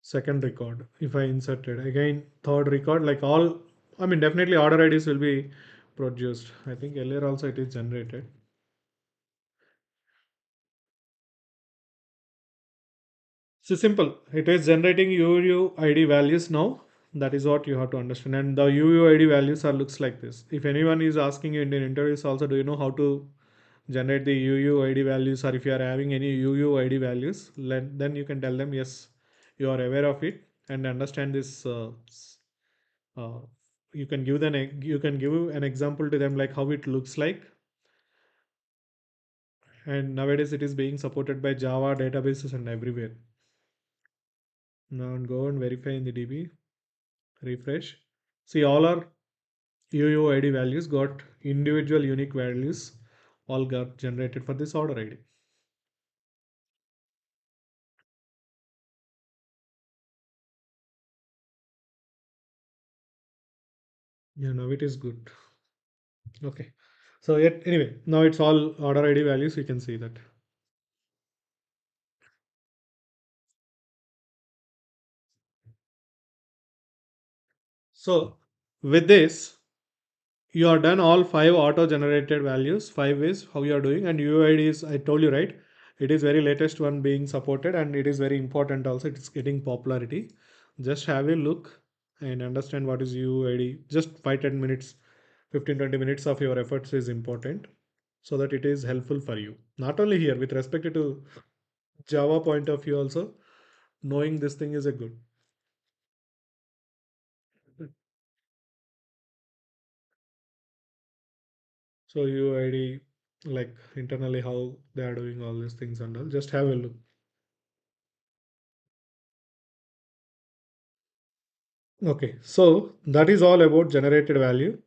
Second record, if I inserted again, third record, like all, I mean, definitely order IDs will be produced. I think earlier also it is generated. So simple. It is generating UUID values now. That is what you have to understand. And the UUID values are looks like this. If anyone is asking you in the interviews also, do you know how to generate the UUID values, or if you are having any UUID values, then you can tell them yes, you are aware of it and understand this. Uh, you can give an example to them like how it looks like. And nowadays it is being supported by Java databases and everywhere. Now go and verify in the DB. Refresh. See all are UUID values got individual unique values all got generated for this order ID. Yeah, now it is good. Okay. So yet anyway, now it's all order ID values. You can see that. So with this, you are done all five auto generated values. Five is how you are doing, and UUID is, I told you, right? It is very latest one being supported, and it is very important also. It's getting popularity. Just have a look and understand what is UUID. Just 5-10 minutes, 15-20 minutes of your efforts is important so that it is helpful for you. Not only here, with respect to Java point of view also, knowing this thing is a good. So UID, like internally how they are doing all these things and all, just have a look. Okay, so that is all about generated value.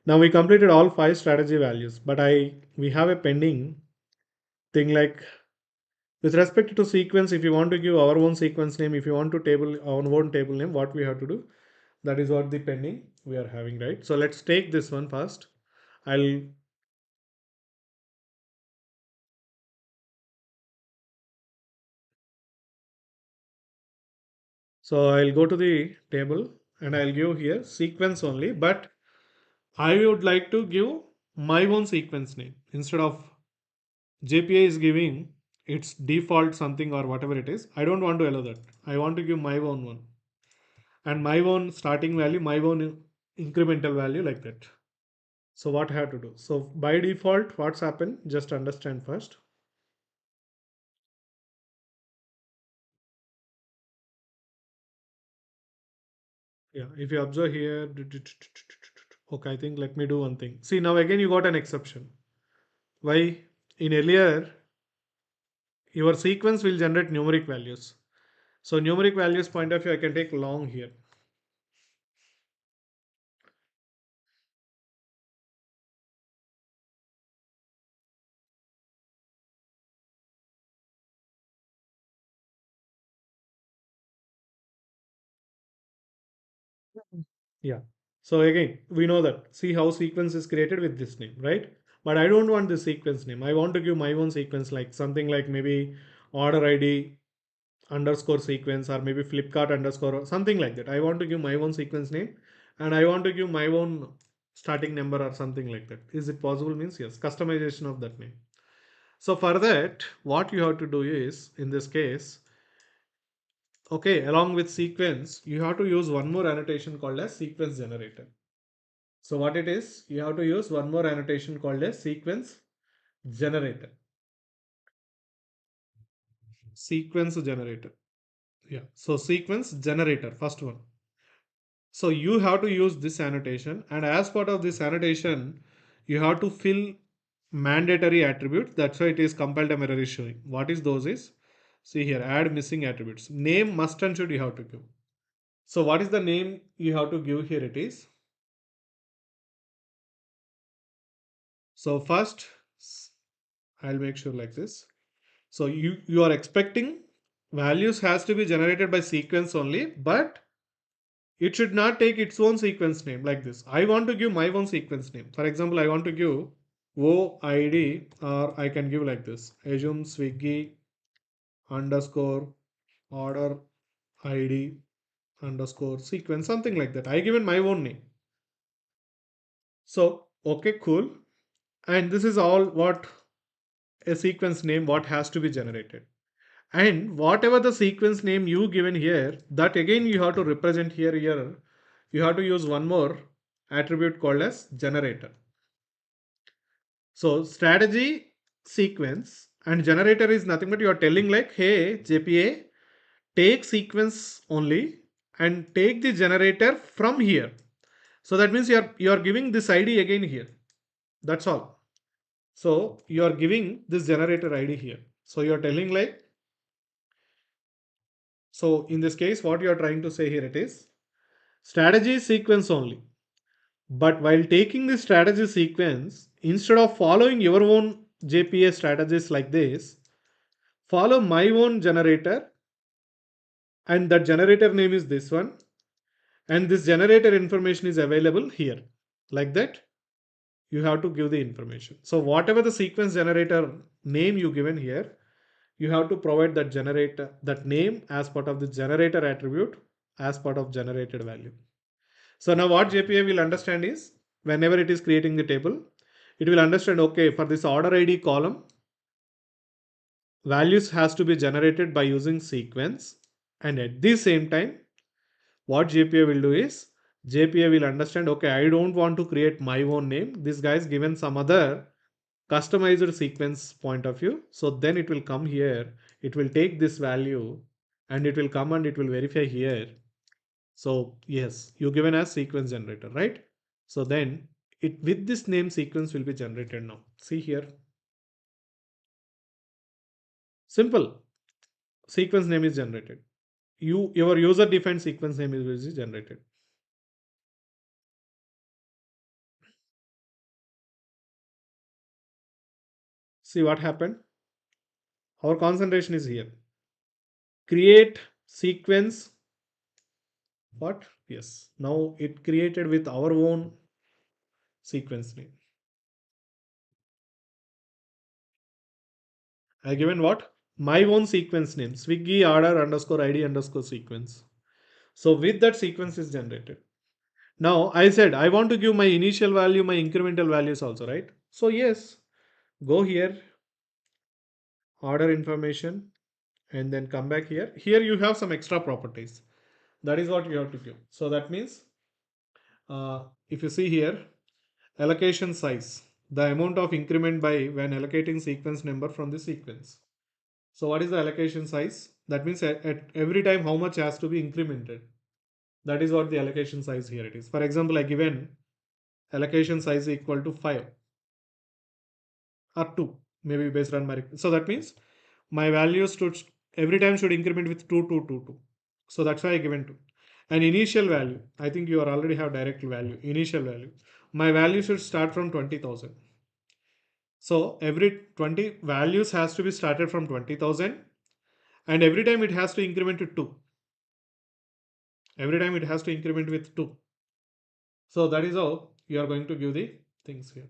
Now we completed all five strategy values, but we have a pending thing like with respect to sequence. If you want to give our own sequence name, if you want to table our own table name, what we have to do? That is what the pending we are having, right? So let's take this one first. I'll so I'll go to the table and I'll give here sequence only, but I would like to give my own sequence name instead of JPA is giving its default something or whatever it is. I don't want to allow that. I want to give my own one and my own starting value, my own incremental value like that. So what I have to do? So by default, what's happened? Just understand first. Yeah, if you observe here, okay, I think let me do one thing. See now again you got an exception. Why? In earlier, your sequence will generate numeric values. So numeric values point of view, I can take long here. Yeah. So again, we know that. See how sequence is created with this name, right? But I don't want this sequence name. I want to give my own sequence, like something like maybe order ID underscore sequence or maybe Flipkart underscore or something like that. I want to give my own sequence name and I want to give my own starting number or something like that. Is it possible? Means yes, customization of that name. So for that, what you have to do is in this case, okay, along with sequence, you have to use one more annotation called as sequence generator. So what it is, you have to use one more annotation called as sequence generator. Sequence generator. Yeah. So sequence generator, first one. So you have to use this annotation, and as part of this annotation, you have to fill mandatory attributes. That's why it is compiled time error is showing. What is those is? See here, add missing attributes. Name must and should you have to give. So what is the name you have to give here? It is. So first, I'll make sure like this. So you are expecting values has to be generated by sequence only, but it should not take its own sequence name like this. I want to give my own sequence name. For example, I want to give OID or I can give like this. Assume Swiggy underscore order ID underscore sequence, something like that. I given my own name. So, okay, cool. And this is all what a sequence name, what has to be generated. And whatever the sequence name you given here, that again you have to represent here. You have to use one more attribute called as generator. So strategy sequence and generator is nothing but you are telling like, hey, JPA, take sequence only and take the generator from here. So that means you are giving this ID again here. That's all. So you are giving this generator ID here. So you are telling like, so in this case, what you are trying to say here it is strategy sequence only. But while taking the strategy sequence, instead of following your own JPA strategies like this, follow my own generator, and that generator name is this one, and this generator information is available here. Like that, you have to give the information. So whatever the sequence generator name you given here, you have to provide that generator, that name as part of the generator attribute, as part of generated value. So now what JPA will understand is, whenever it is creating the table, it will understand, okay, for this order ID column, values has to be generated by using sequence. And at the same time, what JPA will do is, JPA will understand, okay, I don't want to create my own name. This guy is given some other customized sequence point of view. So then it will come here, it will take this value and it will come and it will verify here. So yes, you given as sequence generator, right? So then it with this name sequence will be generated now. See here, simple sequence name is generated. Your user defined sequence name is generated. See what happened? Our concentration is here. Create sequence. What? Yes. Now it created with our own sequence name. I given what? My own sequence name. Swiggy order underscore ID underscore sequence. So with that sequence is generated. Now I said I want to give my initial value, my incremental values also, right? So yes, go here, order information, and then come back here. Here you have some extra properties. That is what you have to give. So that means if you see here, allocation size, the amount of increment by when allocating sequence number from the sequence. So what is the allocation size? That means at every time how much has to be incremented. That is what the allocation size here it is. For example, I given allocation size equal to 5 or 2, maybe based on my. So that means my values should every time should increment with 2, 2, 2, 2. So that's why I given 2. And initial value, I think you are already have direct value. Initial value, my value should start from 20,000. So every 20 values has to be started from 20,000, and every time it has to increment to 2. Every time it has to increment with 2. So that is how you are going to give the things here.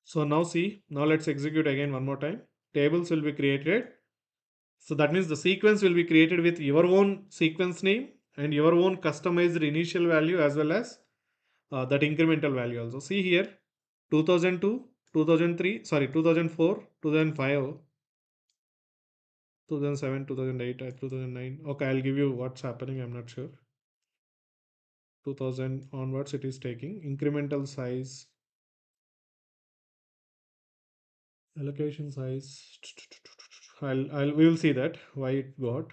So now see, now let's execute again one more time. Tables will be created. So that means the sequence will be created with your own sequence name and your own customized initial value as well as that incremental value also. See here, 2002, 2003, sorry, 2004, 2005, 2007, 2008, 2009. Okay, I'll give you what's happening. I'm not sure. 2000 onwards, it is taking incremental size, allocation size. We will see that why it got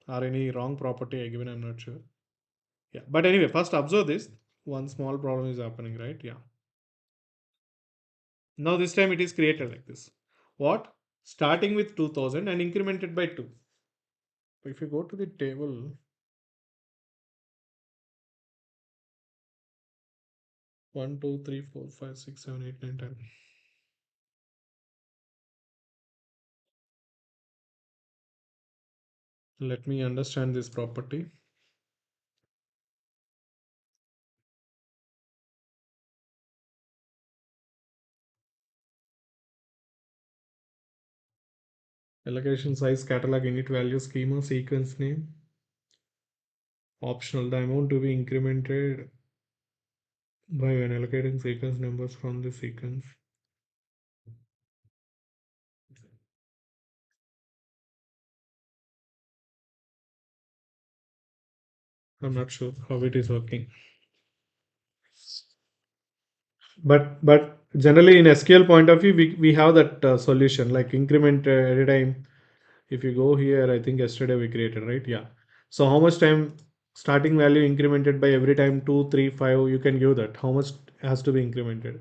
or any wrong property I given. I'm not sure. Yeah, but anyway, first observe this. One small problem is happening, right? Yeah. Now this time it is created like this. What? Starting with 2000 and incremented by 2. If you go to the table, 1, 2, 3, 4, 5, 6, 7, 8, 9, 10. Let me understand this property. Allocation size, catalog, init value, schema, sequence name. Optional, the amount to be incremented by when allocating sequence numbers from the sequence. I'm not sure how it is working. But generally in SQL point of view, we have that solution like increment every time. If you go here, I think yesterday we created, right? Yeah. So how much time starting value incremented by every time 2, 3, 5, you can give that. How much has to be incremented.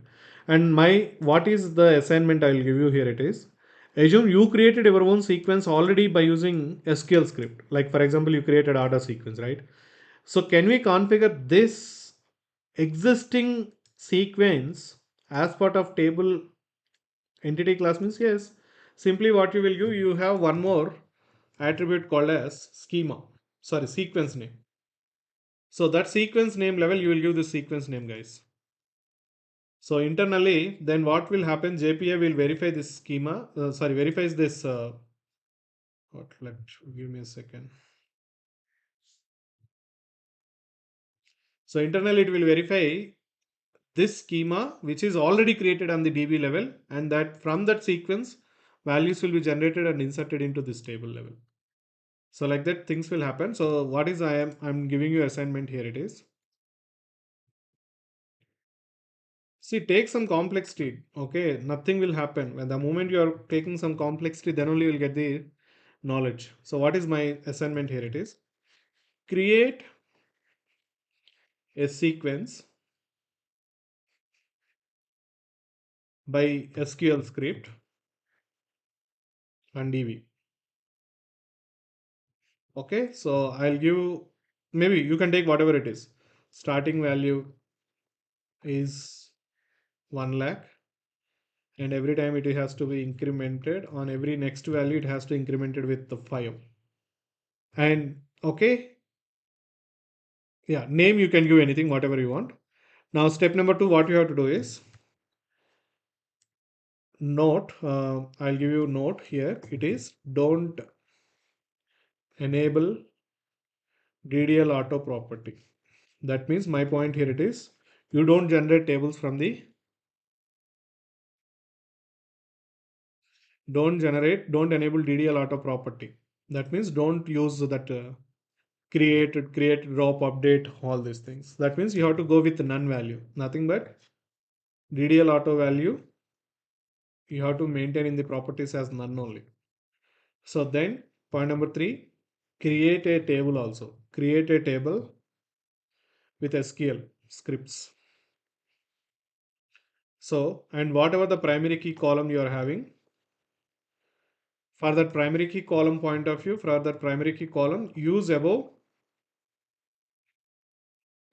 And my what is the assignment I'll give you here it is. Assume you created your own sequence already by using SQL script. Like for example, you created order sequence, right? So can we configure this existing sequence as part of table entity class? Means yes. Simply what you will do, you have one more attribute called as schema. Sorry, sequence name. So that sequence name level, you will give the sequence name, guys. So internally, then what will happen? JPA will verify this schema. Verifies this. Let give me a second. So internally, it will verify this schema which is already created on the DB level, and that from that sequence, values will be generated and inserted into this table level. So like that, things will happen. So what is I'm giving you assignment here. It is. See, take some complexity. Okay, nothing will happen. When the moment you are taking some complexity, then only you'll get the knowledge. So what is my assignment here? It is create a sequence by SQL script and DB. Okay, so I'll give, maybe you can take whatever it is. Starting value is 1 lakh, and every time it has to be incremented on every next value, it has to incremented with the 5. And okay, yeah, name you can give anything, whatever you want. Now step number 2, what you have to do is note. I'll give you note here. It is don't enable DDL auto property. That means my point here it is, you don't generate tables from the, don't enable DDL auto property. That means don't use that create, drop, update, all these things. That means you have to go with none value, nothing but DDL auto value. You have to maintain in the properties as none only. So then point number 3, create a table also. Create a table with SQL scripts. So, and whatever the primary key column you are having, for that primary key column point of view, for that primary key column, use above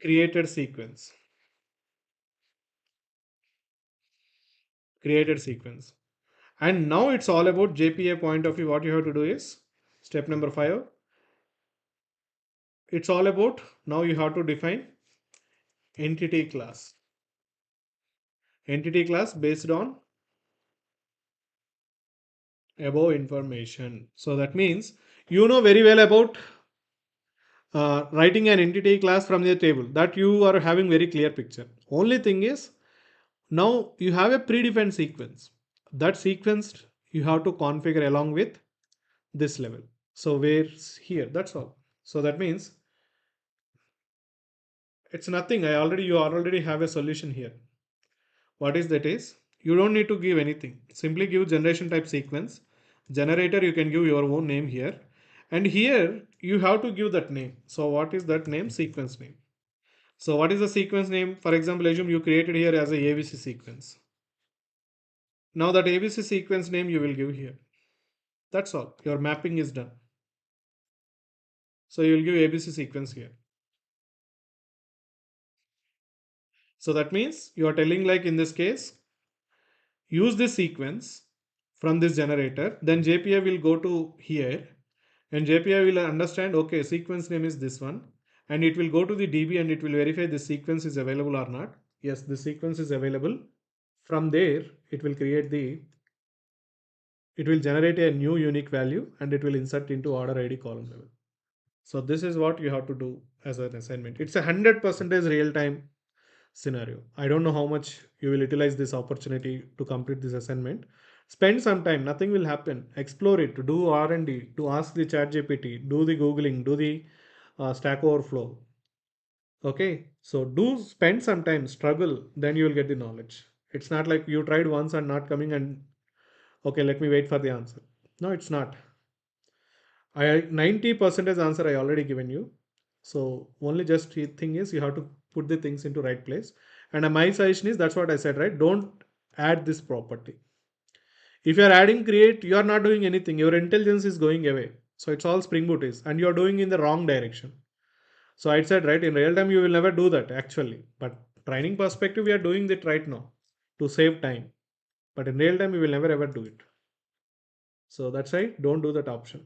created sequence. Created sequence. And now it's all about JPA point of view. What you have to do is step number 5. It's all about, now you have to define entity class. Entity class based on above information. So that means you know very well about writing an entity class from the table, that you are having very clear picture. Only thing is, now you have a predefined sequence. That sequence you have to configure along with this level. So where's here? That's all. So that means it's nothing. You already have a solution here. What is that is? You don't need to give anything. Simply give generation type sequence. Generator, you can give your own name here. And here you have to give that name. So what is that name? Sequence name. So what is the sequence name? For example, assume you created here as a ABC sequence. Now that ABC sequence name you will give here. That's all. Your mapping is done. So you will give ABC sequence here. So that means you are telling, like in this case, use this sequence from this generator. Then JPA will go to here, and JPA will understand, okay, sequence name is this one, and it will go to the DB and it will verify the sequence is available or not. Yes, the sequence is available. From there, it will generate a new unique value and it will insert into order ID column level. So this is what you have to do as an assignment. It's 100% real time scenario. I don't know how much you will utilize this opportunity to complete this assignment. Spend some time, nothing will happen. Explore it, to do R&D, to ask the chat GPT, do the Googling, do the Stack Overflow. Okay, so do spend some time, struggle, then you will get the knowledge. It's not like you tried once and not coming and okay, let me wait for the answer. No, it's not. I 90% answer I already given you. So only just the thing is you have to put the things into right place. And my suggestion is, that's what I said, right? Don't add this property. If you are adding create, you are not doing anything. Your intelligence is going away. So it's all Spring Boot is, and you are doing in the wrong direction. So I said, right, in real time, you will never do that actually. But training perspective, we are doing it right now to save time. But in real time, we will never ever do it. So that's why don't do that option.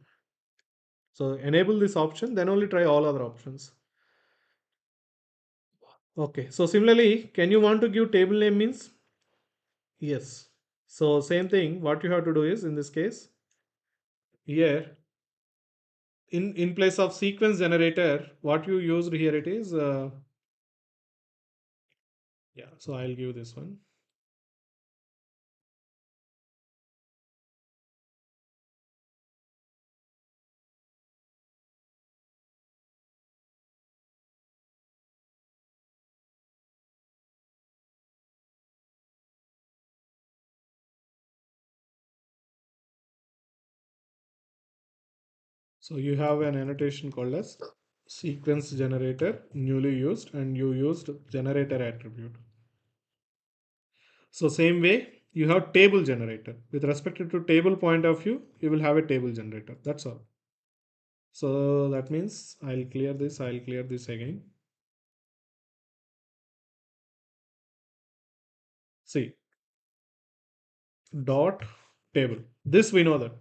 So enable this option, then only try all other options. Okay. So similarly, can you want to give table name means? Yes. So same thing, what you have to do is in this case, here in place of sequence generator, what you used here it is, yeah, so I'll give this one. So you have an annotation called as sequence generator newly used, and you used generator attribute. So same way you have table generator. With respect to table point of view, you will have a table generator. That's all. So that means I'll clear this. I'll clear this again. See, dot table. This we know that.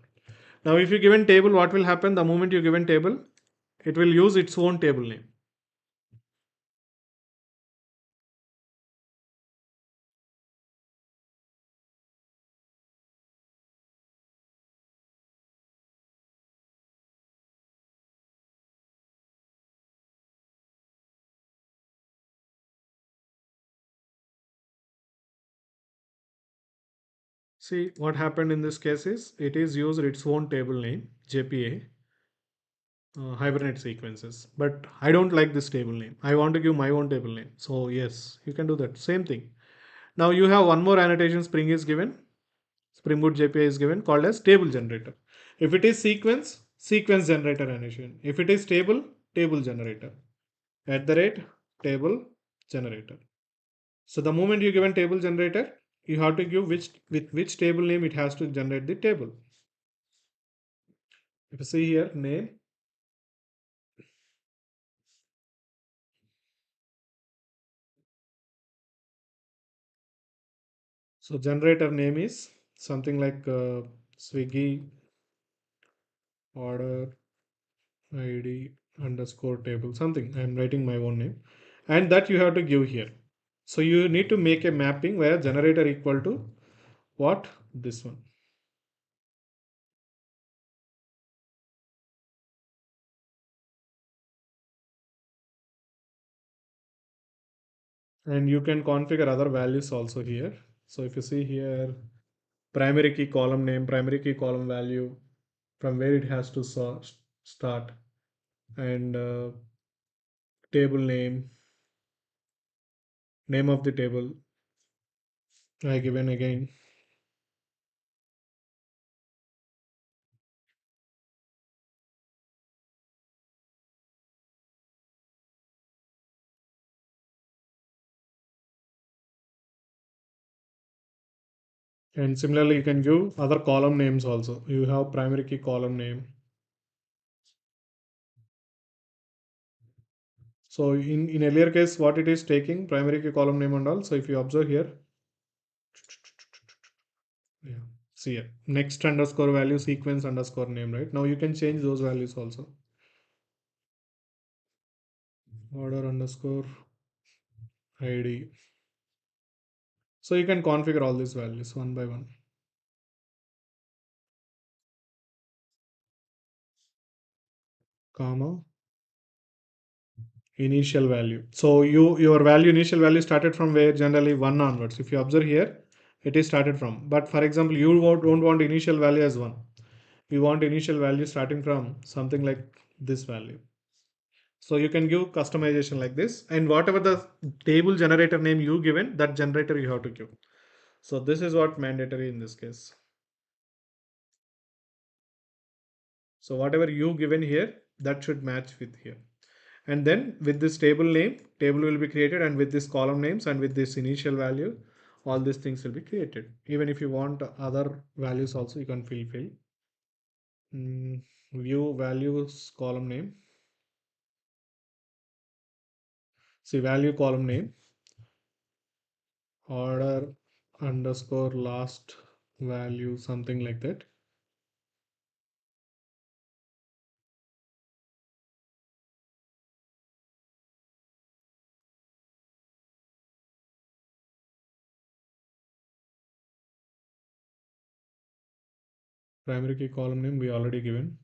Now if you given table, what will happen the moment you given table? It will use its own table name. See what happened in this case is it is used its own table name JPA, hibernate sequences. But I don't like this table name. I want to give my own table name. So yes, you can do that. Same thing. Now you have one more annotation Spring is given. Spring Boot JPA is given called as table generator. If it is sequence, sequence generator annotation. If it is table, table generator. At the rate, table generator. So the moment you given table generator, you have to give which table name it has to generate the table. If you see here name, so generator name is something like Swiggy order ID underscore table something. I am writing my own name, and that you have to give here. So you need to make a mapping where generator equal to what this one, and you can configure other values also here. So if you see here primary key column name, primary key column value, from where it has to start, and table name, name of the table I given again. And similarly, you can give other column names also. You have primary key column name. So in earlier case, what it is taking primary key column name and all. So if you observe here, yeah, see here, next underscore value sequence underscore name, right? Now you can change those values also. Order underscore ID. So you can configure all these values one by one. Comma initial value. So your value initial value started from where generally 1 onwards. If you observe here, it is started from. But for example, you don't want initial value as 1. You want initial value starting from something like this value. So you can give customization like this, and whatever the table generator name you given, that generator you have to give. So this is what mandatory in this case. So whatever you given here, that should match with here. And then with this table name, table will be created, and with this column names and with this initial value, all these things will be created. Even if you want other values also, you can fill. Mm, View values column name. See value column name, order underscore last value, something like that. Primary key column name we already given.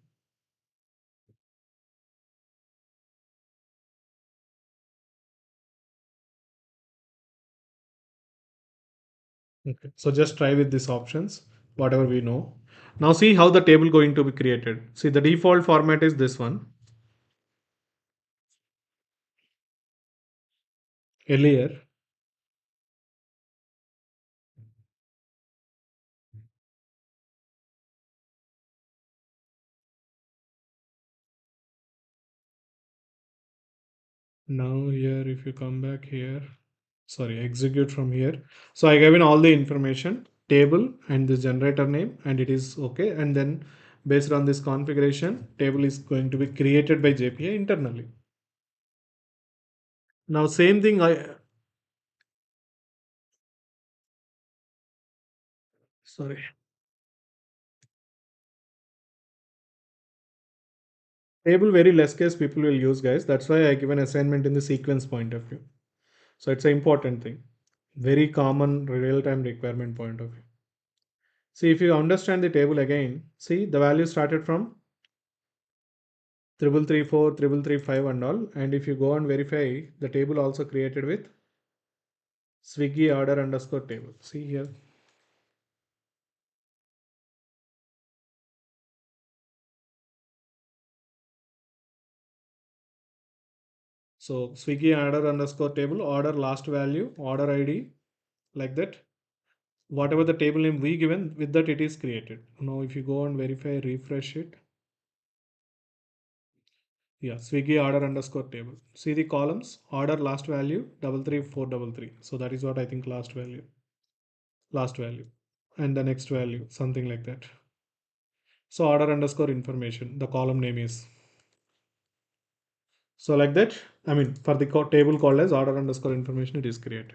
Okay. So just try with these options, whatever we know. Now see how the table going to be created. See the default format is this one. Earlier, now here if you come back here, sorry, execute from here. So I given all the information, table and the generator name, and it is okay. And then based on this configuration, table is going to be created by JPA internally. Now same thing sorry, table very less case people will use, guys. That's why I give an assignment in the sequence point of view. So it's an important thing. Very common real-time requirement point of view. See, if you understand the table again, see the value started from 3334, 3335 and all. And if you go and verify, the table also created with Swiggy order underscore table. See here. So Swiggy order underscore table, order last value, order ID, like that. Whatever the table name we given, with that it is created. Now if you go and verify, refresh it. Yeah, Swiggy order underscore table. See the columns, order last value, 33433. So that is what I think last value, and the next value, something like that. So order underscore information, the column name is. So like that, I mean, for the table called as order underscore information, it is created.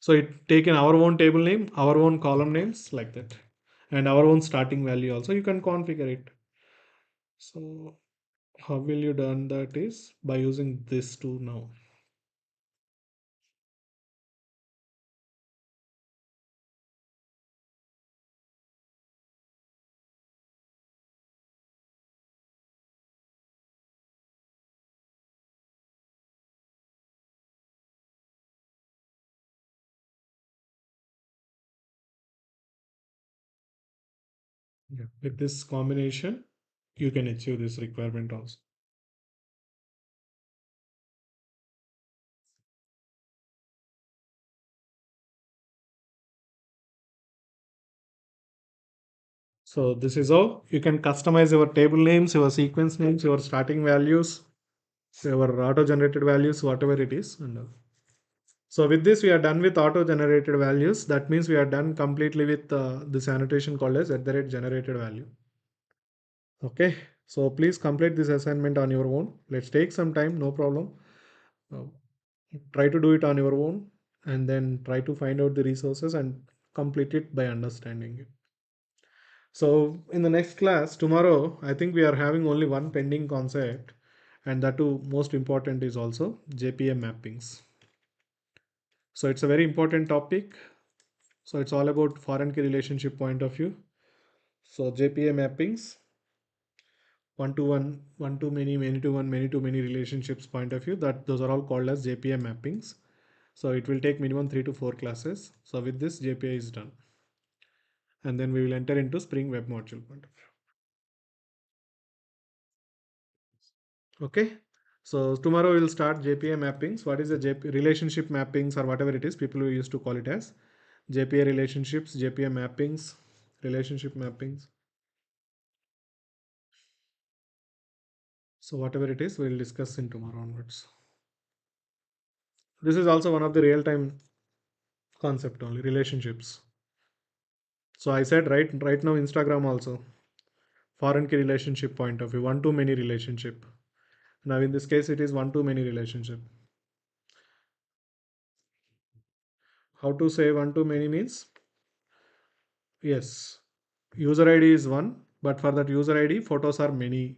So it taken our own table name, our own column names like that, and our own starting value also. You can configure it. So how will you done that is by using this two now. Yeah. With this combination, you can achieve this requirement also. So this is how you can customize your table names, your sequence names, your starting values, your auto generated values, whatever it is. And so with this, we are done with auto generated values. That means we are done completely with this annotation called as at the rate generated value. Okay. So please complete this assignment on your own. Let's take some time, no problem. Uh, Try to do it on your own and then try to find out the resources and complete it by understanding it. So in the next class tomorrow, I think we are having only one pending concept, and that too most important is also JPA mappings. So it's a very important topic. So it's all about foreign key relationship point of view. So JPA mappings, one to one, one to many, many to one, many to many relationships point of view. That those are all called as JPA mappings. So it will take minimum 3 to 4 classes. So with this JPA is done, and then we will enter into Spring Web Module point of view. Okay. So tomorrow we'll start JPA mappings. What is the JPA relationship mappings or whatever it is people who used to call it as JPA relationships, JPA mappings, relationship mappings. So whatever it is, we'll discuss in tomorrow onwards. This is also one of the real-time concept only, relationships. So I said right now Instagram also foreign key relationship point of view, one to many relationship. Now in this case it is one to many relationship. How to say one to many means? Yes, user ID is one, but for that user ID, photos are many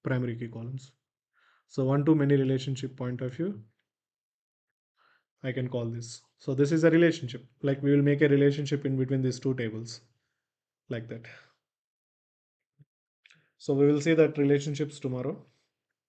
primary key columns. So one to many relationship point of view, I can call this. So this is a relationship. Like we will make a relationship in between these two tables like that. So we will see that relationships tomorrow.